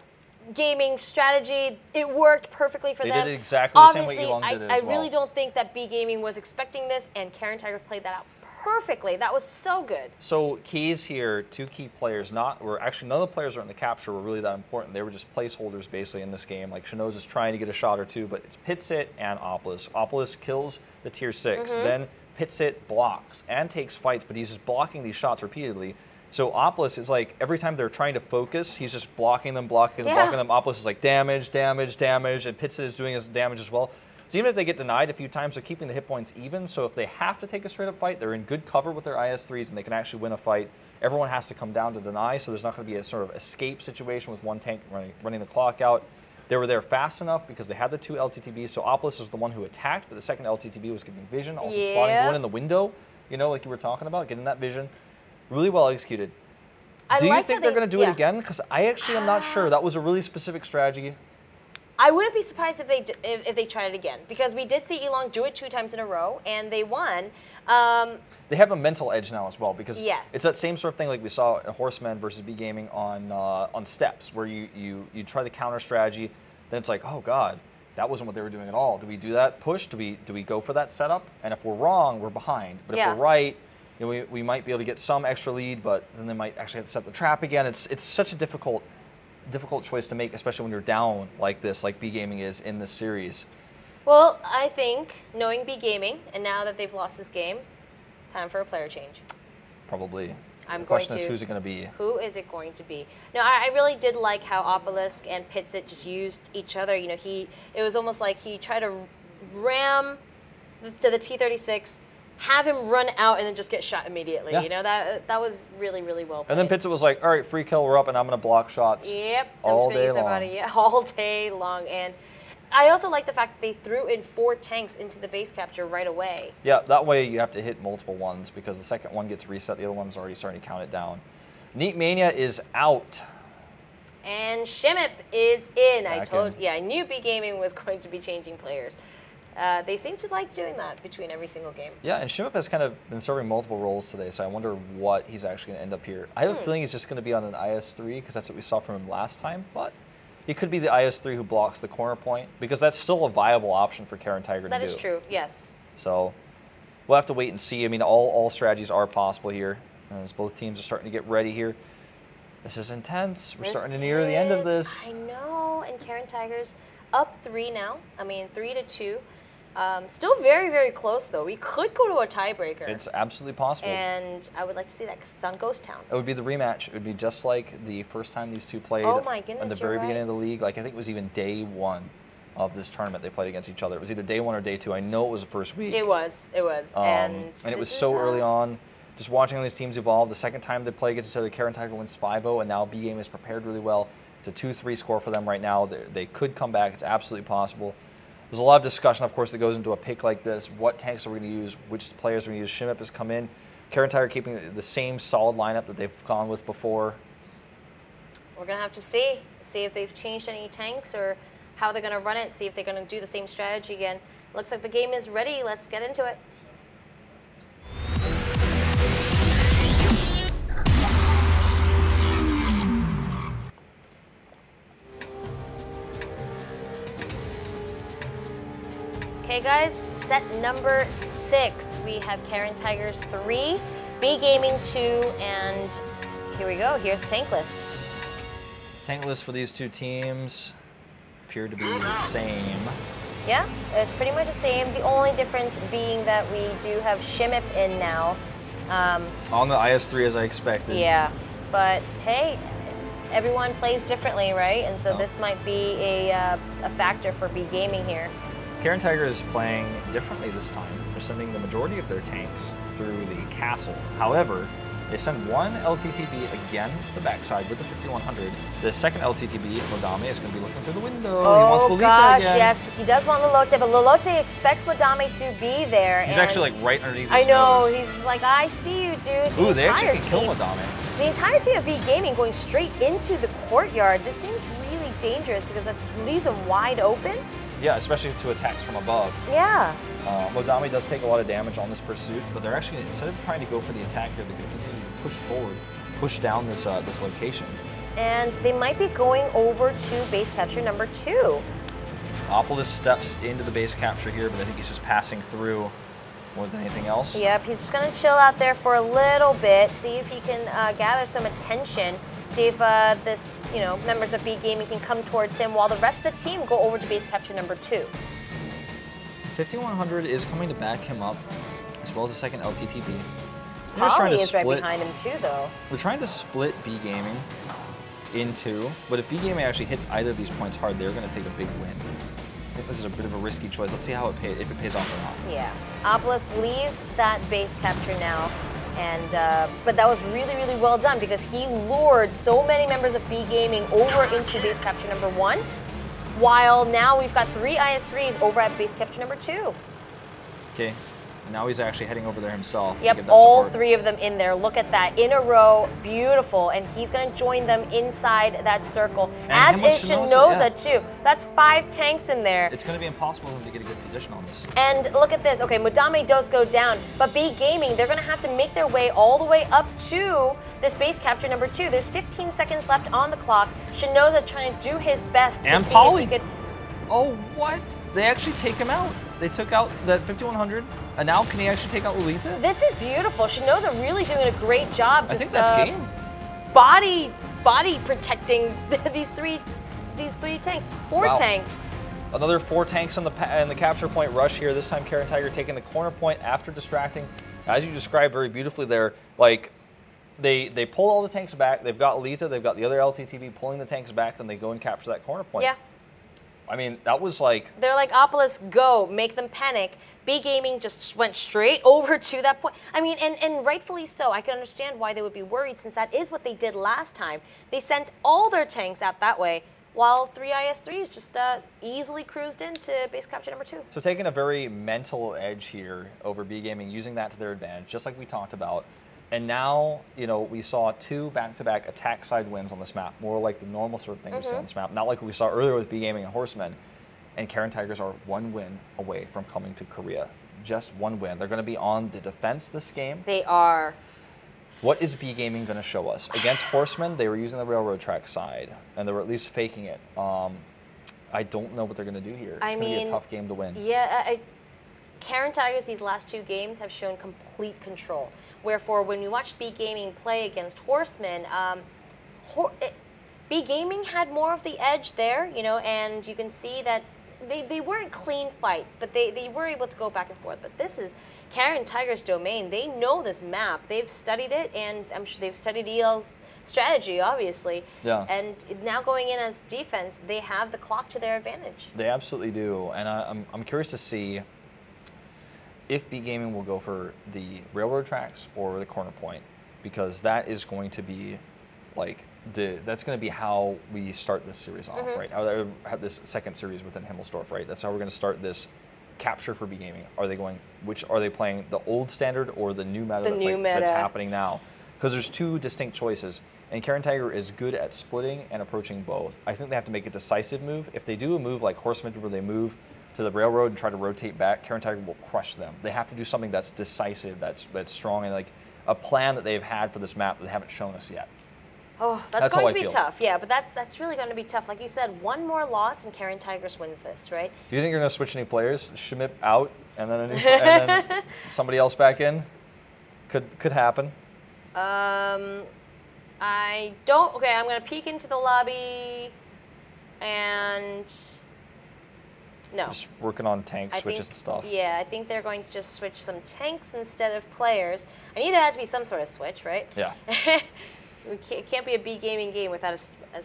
gaming strategy. It worked perfectly for them. They did it exactly the same way Elong did it as well. I really don't think that B Gaming was expecting this, and Karen Tiger played that out perfectly. That was so good. So keys here, 2 key players. Actually, none of the players are in the capture were really that important. They were just placeholders basically in this game. Like Shinoza's trying to get a shot or 2, but it's Pitsit and Opolis. Opolis kills the tier 6. Then Pitsit blocks and takes fights, but he's just blocking these shots repeatedly. So Opolis is like, every time they're trying to focus, he's just blocking them. Opolis is like damage, damage, damage, and Pitsit is doing his damage as well. So even if they get denied a few times, they're keeping the hit points even. So if they have to take a straight up fight, they're in good cover with their IS-3s and they can actually win a fight. Everyone has to come down to deny, so there's not going to be a sort of escape situation with one tank running the clock out. They were there fast enough because they had the 2 LTTBs, so Opolis was the one who attacked, but the second LTTB was getting vision, also spawning, going in the window, you know, like you were talking about, getting that vision. Really well executed. Do you think they're going to do it again? Because I actually am not sure. That was a really specific strategy. I wouldn't be surprised if they tried it again, because we did see Elong do it 2 times in a row, and they won. They have a mental edge now as well, because yes. It's that same sort of thing like we saw in Horsemen versus B Gaming on Steps, where you try the counter strategy, then it's like, oh god, that wasn't what they were doing at all. Do we do that push? Do we go for that setup? And if we're wrong, we're behind. But if we're right, you know, we might be able to get some extra lead, but then they might actually have to set the trap again. It's such a difficult choice to make, especially when you're down like this, like B Gaming is in this series. Well, I think, knowing B Gaming, and now that they've lost this game, time for a player change. Probably. The question is, who's it going to be? Who is it going to be? No, I really did like how Opolis and Pitsit just used each other. You know, it was almost like he tried to ram to the T-36, have him run out, and then just get shot immediately. Yeah. You know, that was really, really well played. And then Pitsit was like, all right, free kill, we're up, and I'm going to block shots. Yep. All day long. All day long. And I also like the fact that they threw in 4 tanks into the base capture right away. Yeah, that way you have to hit multiple ones, because the second one gets reset, the other one's already starting to count it down. Neat Mania is out. And Shimip is in. I knew B Gaming was going to be changing players. They seem to like doing that between every single game. Yeah, and Shimip has kind of been serving multiple roles today, so I wonder what he's actually going to end up here. I have a feeling he's just going to be on an IS-3, because that's what we saw from him last time, but he could be the IS-3 who blocks the corner point, because that's still a viable option for Karen Tiger to do. That is true, yes. So we'll have to wait and see. I mean, all strategies are possible here, as both teams are starting to get ready here. This is intense. We're starting to near the end of this. I know, and Karen Tiger's up 3 now. I mean, 3-2. Still very, very close, though. We could go to a tiebreaker. It's absolutely possible. And I would like to see that, because it's on Ghost Town. It would be the rematch. It would be just like the first time these two played. Oh my goodness, at the very beginning of the league. Like, I think it was even day 1 of this tournament they played against each other. It was either day 1 or day 2. I know it was the first week. It was. And it was so early on. Just watching all these teams evolve. The second time they play against each other, Karen Tiger wins 5-0, and now B Game is prepared really well. It's a 2-3 score for them right now. They could come back. It's absolutely possible. There's a lot of discussion, of course, that goes into a pick like this. What tanks are we going to use? Which players are we going to use? Shimip has come in. Karen Tiger keeping the same solid lineup that they've gone with before. We're going to have to see if they've changed any tanks or how they're going to run it, see if they're going to do the same strategy again. Looks like the game is ready. Let's get into it. Okay guys, set number 6. We have Karen Tigers 3, B Gaming 2, and here we go. Here's tank list. Tank list for these two teams appear to be the same. Yeah, it's pretty much the same. The only difference being that we do have Shimip in now. On the IS-3 as I expected. Yeah, but hey, everyone plays differently, right? And so this might be a factor for B Gaming here. Karen Tiger is playing differently this time. They're sending the majority of their tanks through the castle. However, They send one LTTB again to the backside with the 5100. The second LTTB, Modame, is going to be looking through the window. Oh, he wants Lolita gosh, again. yes. He does want Lolote, but Lolote expects Modame to be there. He's actually like right underneath his I know. nose. He's just like, I see you, dude. Ooh, they actually can kill Modame. The entire team of B Gaming going straight into the courtyard. This seems really dangerous because that leaves them wide open. Yeah, especially to attacks from above. Yeah. Modame does take a lot of damage on this pursuit, but they're actually, instead of trying to go for the attack here, they're going to continue to push forward, push down this this location. And they might be going over to base capture number 2. Opolis steps into the base capture here, but I think he's just passing through more than anything else. Yep, he's just going to chill out there for a little bit, see if he can gather some attention, see if this, members of B Gaming can come towards him while the rest of the team go over to base capture number 2. 5100 is coming to back him up, as well as the second LTTB. Holly is right behind him too, though. We're trying to split B Gaming in 2, but if B Gaming actually hits either of these points hard, they're going to take a big win. I think this is a bit of a risky choice. Let's see how it if it pays off or not. Yeah, Opolis leaves that base capture now, and but that was really, really well done because he lured so many members of B Gaming over into base capture number 1. While now we've got 3 IS-3s over at base capture number 2. Okay, now he's actually heading over there himself. Yep, to get that all support. 3 of them in there. Look at that, in a row, beautiful. And he's going to join them inside that circle. And as is Shinoza, Shinoza, too. That's 5 tanks in there. It's going to be impossible for him to get a good position on this. And look at this. Okay, Modame does go down, but B Gaming, they're going to have to make their way all the way up to this base capture number 2. There's 15 seconds left on the clock. Shinoza trying to do his best to see if he could... Oh, what? They actually take him out. They took out that 5100, and now can he actually take out Lolita? This is beautiful. Shinoza really doing a great job. I think that's game. Body protecting these three tanks. 4 tanks. Another 4 tanks in the capture point rush here. This time, Karen Tiger taking the corner point after distracting. As you described very beautifully there, like they pull all the tanks back. They've got Lolita. They've got the other LTTB pulling the tanks back. Then they go and capture that corner point. Yeah. I mean, that was like... They're like, Opolis, go, make them panic. B Gaming just went straight over to that point. I mean, and rightfully so. I can understand why they would be worried since that is what they did last time. They sent all their tanks out that way while 3 IS-3s just easily cruised into base capture number 2. So taking a very mental edge here over B Gaming, using that to their advantage, just like we talked about. And now, we saw 2 back-to-back attack side wins on this map, more like the normal sort of thing we see on this map, not like we saw earlier with B Gaming and Horsemen. And Karen Tigers are 1 win away from coming to Korea. Just 1 win. They're going to be on the defense this game. They are. What is B Gaming going to show us? Against Horsemen, they were using the railroad track side, and they were at least faking it. I don't know what they're going to do here. It's going to be a tough game to win. Yeah, Karen Tigers, these last 2 games have shown complete control. Wherefore, when we watched B Gaming play against Horsemen, B Gaming had more of the edge there, and you can see that they weren't clean fights, but they were able to go back and forth. But this is Karen Tiger's domain. They know this map. They've studied it, and I'm sure they've studied EL's strategy, obviously. Yeah. And now going in as defense, they have the clock to their advantage. They absolutely do, and I'm curious to see if B Gaming will go for the railroad tracks or the corner point, because that is going to be like that's going to be how we start this series off, right? How they have this second series within Himmelsdorf, right? That's how we're going to start this capture for B Gaming. Are they playing the old standard or the new meta that's happening now? Because there's 2 distinct choices, and Karen Tiger is good at splitting and approaching both. I think they have to make a decisive move. If they do a move like Horsemen, where they move to the railroad and try to rotate back, Karen Tiger will crush them. They have to do something that's decisive, that's strong, and like a plan that they've had for this map that they haven't shown us yet. Oh, that's going to be tough. Yeah, but that's really going to be tough. Like you said, 1 more loss and Karen Tigers wins this, right? Do you think you're going to switch any players? Schmidt out and then and then somebody else back in? Could happen. I don't. Okay, I'm going to peek into the lobby and. No. Just working on tank switches and stuff. Yeah, I think they're going to just switch some tanks instead of players. I knew there had to be some sort of switch, right? Yeah. It can't be a B Gaming game without a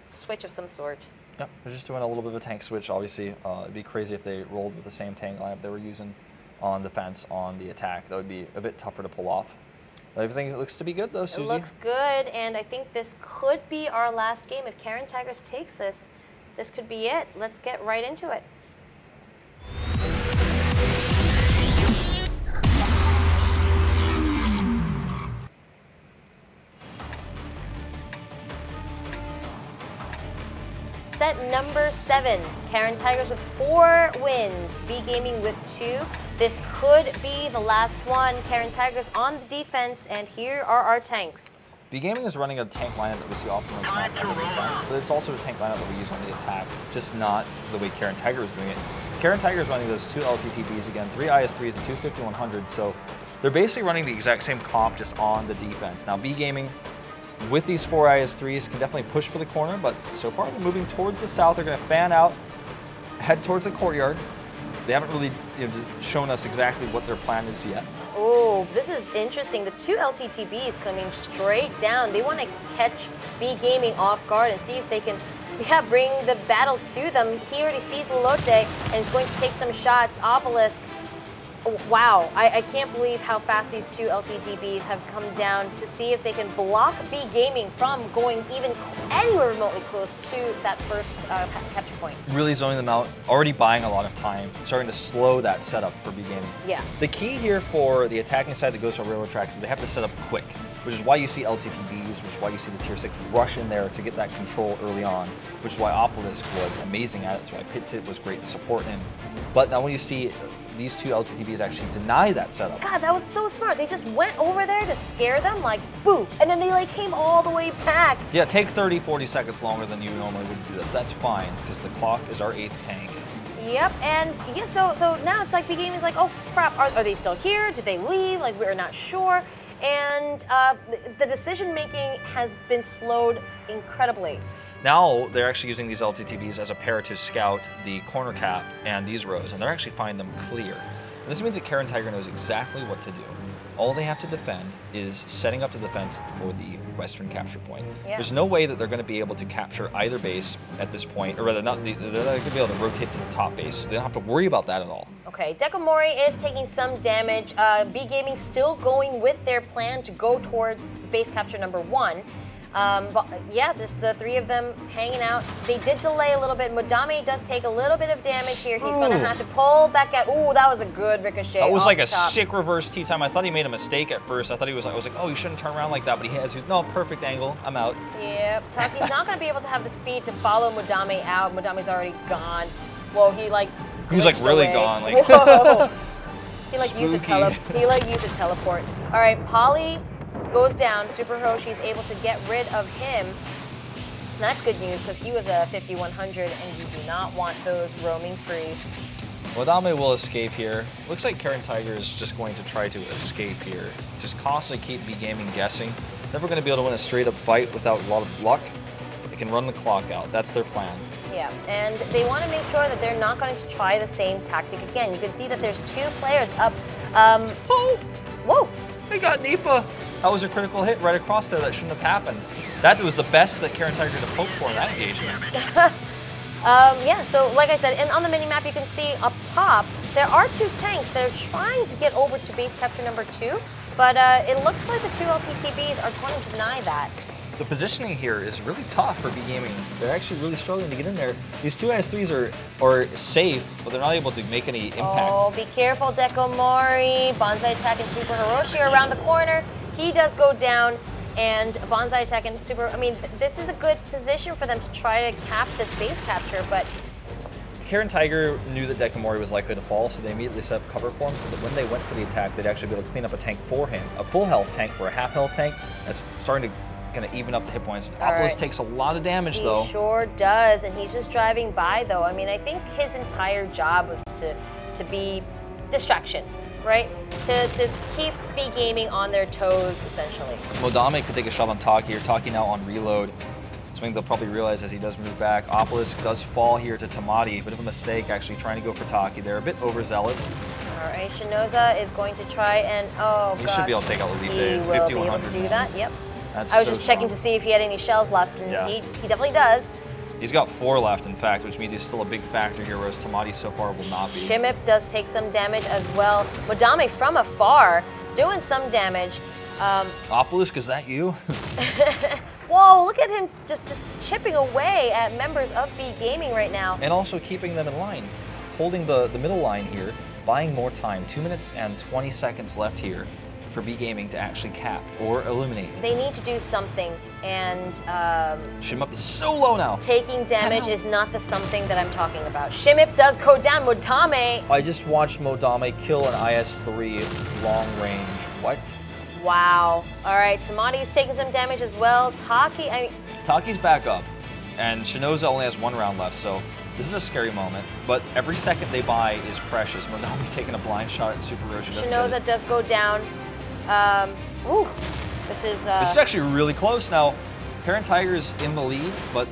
switch of some sort. Yeah, they're just doing a little bit of a tank switch. Obviously, it'd be crazy if they rolled with the same tank lineup they were using on defense on the attack. That would be a bit tougher to pull off. Everything looks to be good, though, Susie. It looks good, and I think this could be our last game. If Karen Tigers takes this, this could be it. Let's get right into it. Set number 7, Karen Tigers with 4 wins, B Gaming with 2. This could be the last one. Karen Tigers on the defense, and here are our tanks. B Gaming is running a tank lineup that we see often on SmackDown on the defense, but it's also a tank lineup that we use on the attack, just not the way Karen Tiger is doing it. Karen Tiger is running those 2 LTTBs again, 3 IS-3s and 2 5100s, so they're basically running the exact same comp just on the defense. Now B Gaming, with these 4 IS-3s, can definitely push for the corner, but so far they're moving towards the south. They're going to fan out, head towards the courtyard. They haven't really shown us exactly what their plan is yet. Oh, this is interesting. The 2 LTTBs coming straight down. They want to catch B Gaming off guard and see if they can bring the battle to them. He already sees Lolote and is going to take some shots. Obelisk. Wow, I can't believe how fast these 2 LTTBs have come down to see if they can block B Gaming from going even anywhere remotely close to that first capture point. Really zoning them out, already buying a lot of time, starting to slow that setup for B Gaming. Yeah. The key here for the attacking side that goes to railroad tracks is they have to set up quick, which is why you see LTTBs, which is why you see the Tier 6 rush in there to get that control early on, which is why Obelisk was amazing at it. That's why Pitsit was great to support him. But now when you see these 2 LTTBs actually deny that setup. God, that was so smart. They just went over there to scare them, like, boo, and then they like came all the way back. Yeah, take 30, 40 seconds longer than you normally would do this. That's fine, because the clock is our 8th tank. Yep, and yeah, so now it's like B Gaming is like, oh crap, are they still here? Did they leave? Like, we're not sure. And the decision making has been slowed incredibly. Now they're actually using these LTTBs as a pair to scout the corner cap and these rows, and they're actually finding them clear. And this means that Karen Tiger knows exactly what to do. All they have to defend is setting up the defense for the western capture point. Yeah. There's no way that they're going to be able to capture either base at this point, or rather, they're not going to be able to rotate to the top base. They don't have to worry about that at all. Okay, Dekomori is taking some damage. B Gaming still going with their plan to go towards base capture number 1. But yeah, the 3 of them hanging out. They did delay a little bit. Modame does take a little bit of damage here. He's going to have to pull back out. Ooh, that was a good ricochet. That was like a sick reverse T-time. I thought he made a mistake at first. I thought he was like, I was like, oh, you shouldn't turn around like that. But he has, no, perfect angle. I'm out. Yep, Taki's not going to be able to have the speed to follow Modame out. Modame's already gone. Whoa, he like He's like really away. gone. Like, whoa. He like used a teleport. All right, Polly goes down. Super Hiroshi's able to get rid of him. And that's good news because he was a 5100 and you do not want those roaming free. Modame will escape here. Looks like Karen Tiger is just going to try to escape here. Just constantly keep B Gaming guessing. Never going to be able to win a straight up fight without a lot of luck. They can run the clock out. That's their plan. Yeah, and they want to make sure that they're not going to try the same tactic again. You can see that there's 2 players up. Oh! Whoa! They got Nipa. That was a critical hit right across there. That shouldn't have happened. That was the best that Karen Tiger could hope for in that engagement. Yeah, so like I said, and on the mini-map you can see up top, there are 2 tanks that are trying to get over to base capture number 2, but it looks like the 2 LTTBs are going to deny that. The positioning here is really tough for B Gaming. They're actually really struggling to get in there. These 2 IS-3s are safe, but they're not able to make any impact. Oh, be careful, Dekomori. Bonsai Attack and Super Hiroshi are around the corner. He does go down, and Bonsai Attack and Super... I mean, this is a good position for them to try to cap this base capture, but... Karen Tiger knew that Dekomori was likely to fall, so they immediately set up cover for him so that when they went for the attack, they'd actually be able to clean up a tank for him. A full health tank for a half health tank. That's starting to kind of even up the hit points. Opolis takes a lot of damage, though. He sure does, and he's just driving by, though. I mean, I think his entire job was to be distraction, right? To keep B Gaming on their toes, essentially. Modame could take a shot on Taki, or Taki now on reload. Something they'll probably realize as he does move back. Obelisk does fall here to Tamati. Bit of a mistake, actually, trying to go for Taki. They're a bit overzealous. All right, Shinoza is going to try and, oh, He should be able to take out Elite. He will be able to do that, yep. That's I was so just checking to see if he had any shells left, and he definitely does. He's got 4 left, in fact, which means he's still a big factor here, whereas Tamati so far will not be. Shimip does take some damage as well. Modame from afar doing some damage. Opalus, is that you? Whoa, look at him just chipping away at members of B Gaming right now. And also keeping them in line, holding the middle line here, buying more time. 2 minutes and 20 seconds left here for B Gaming to actually cap or eliminate. They need to do something, and Shimip is so low now. Taking damage is not the something that I'm talking about. Shimip does go down. Modame. I just watched Modame kill an IS-3 long range. What? Wow. All right, Tamati's taking some damage as well. Taki's back up, and Shinoza only has 1 round left, so this is a scary moment. But every second they buy is precious. Modame taking a blind shot at Super Roshi. Shinoza does go down. This is actually really close now. Parent Tiger's in the lead, but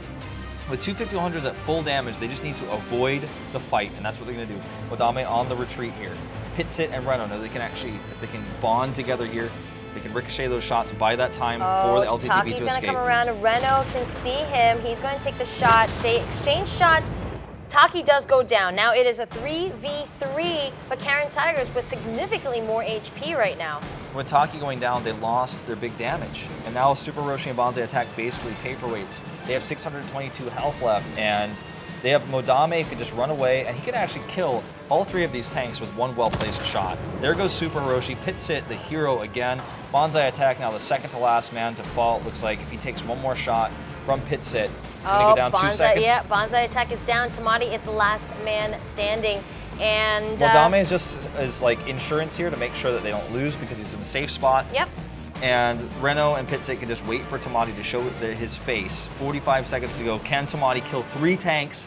with 250-100s at full damage, they just need to avoid the fight, and that's what they're going to do. Modame on the retreat here. Pitsit and Reno, no, they can actually, if they can bond together here, they can ricochet those shots, buy that time for the LTTB to escape. Taki's going to come around, and Reno can see him. He's going to take the shot. They exchange shots. Taki does go down. Now it is a 3v3, but Karen Tigers with significantly more HP right now. With Taki going down, they lost their big damage. And now Super Roshi and Banzai Attack basically paperweights. They have 622 health left, and they have Modame who can just run away, and he can actually kill all 3 of these tanks with 1 well-placed shot. There goes Super Roshi. Pitsit, the hero again. Banzai Attack now the second to last man to fall. It looks like if he takes 1 more shot from Pitsit, it's going to go down 2 seconds. Yeah, Banzai Attack is down. Tamati is the last man standing. And Modame is like insurance here to make sure that they don't lose because he's in a safe spot. Yep. And Reno and Pitsit can just wait for Tamati to show his face. 45 seconds to go. Can Tamati kill 3 tanks?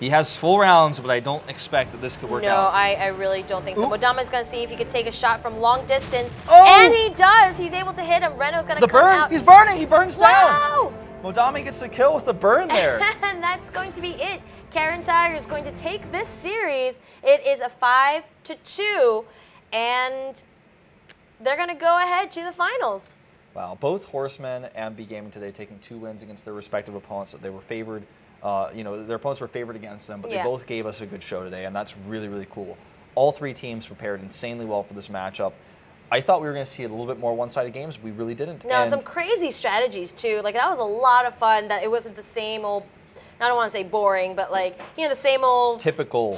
He has full rounds, but I don't expect that this could work out. No, I really don't think so. Modame's going to see if he could take a shot from long distance. Oh! And he does. He's able to hit him. Reno's going to come out. He's burning. He burns down. Wow! Modame gets the kill with the burn there. And that's going to be it. Karen Tiger is going to take this series. It is a 5-2, and they're going to go ahead to the finals. Wow, both Horsemen and B Gaming today taking 2 wins against their respective opponents. They were favored, their opponents were favored against them, but they both gave us a good show today, and that's really, really cool. All 3 teams prepared insanely well for this matchup. I thought we were going to see a little bit more one-sided games. We really didn't. No, some crazy strategies, too. Like, that was a lot of fun. That it wasn't the same old, I don't want to say boring, but like, the same old typical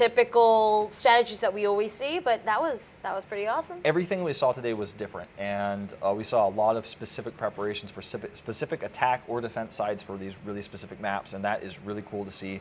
strategies that we always see, but that was pretty awesome. Everything we saw today was different, and we saw a lot of specific preparations for specific attack or defense sides for these really specific maps, and that is really cool to see.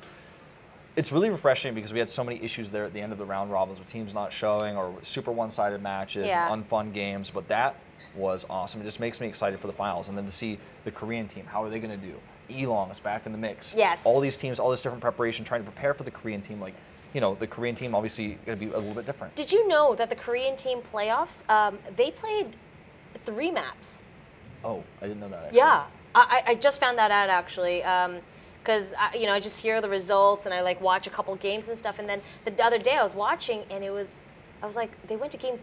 It's really refreshing because we had so many issues there at the end of the round robins with teams not showing or super one-sided matches, unfun games, but that was awesome. It just makes me excited for the finals, and then to see the Korean team, how are they going to do? Elong is back in the mix. Yes. All these teams, all this different preparation, trying to prepare for the Korean team. Like, the Korean team obviously going to be a little bit different. Did you know that the Korean team playoffs, they played 3 maps? Oh, I didn't know that, actually. Yeah. I just found that out, actually. Because, I just hear the results and I like watch a couple games and stuff. And then the other day I was watching and I was like, they went to game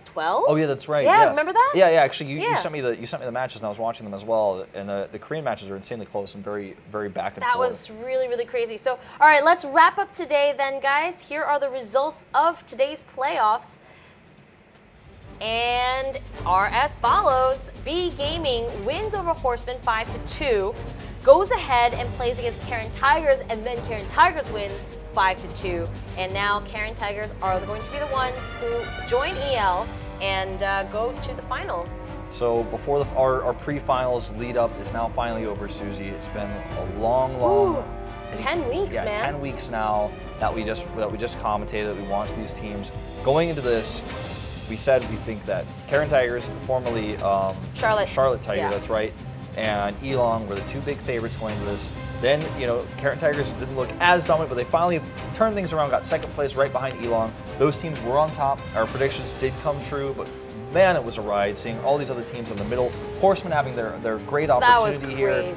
12? Oh yeah, that's right. Yeah, remember that? Yeah. Actually, you sent me the matches and I was watching them as well. And the Korean matches are insanely close and very, very back and forth. That was really, really crazy. So, all right, let's wrap up today then, guys. Here are the results of today's playoffs. And are as follows. B Gaming wins over Horsemen 5-2, goes ahead and plays against Karen Tigers, and then Karen Tigers wins 5-2. And now Karen Tigers are going to be the ones who join EL and go to the finals. So before our pre-finals lead up is now finally over, Susie. It's been a long 10 weeks, man. 10 weeks now that we just commentated, that we watched these teams. Going into this, we said we think that Karen Tigers, formerly Charlotte Tiger, that's right, and Elong were the 2 big favorites going into this. Then, Karen Tigers didn't look as dominant, but they finally turned things around, got second place right behind Elong. Those teams were on top. Our predictions did come true, but man, it was a ride seeing all these other teams in the middle. Horsemen having their great opportunity here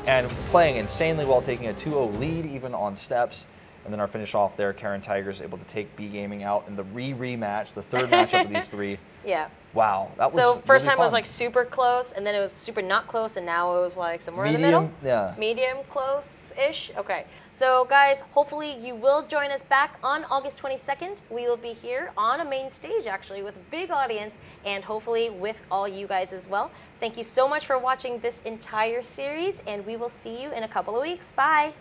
and playing insanely well, taking a 2-0 lead even on steps. And then our finish off there, Karen Tigers able to take B Gaming out in the rematch, the third matchup of these 3. Yeah. Wow, that was so first really time was fun. like super close, and then it was super not close, and now it was like somewhere Medium, in the middle. yeah. Medium close-ish. Okay. So guys, hopefully you will join us back on August 22nd. We will be here on a main stage actually with a big audience, and hopefully with all you guys as well. Thank you so much for watching this entire series, and we will see you in a couple of weeks. Bye.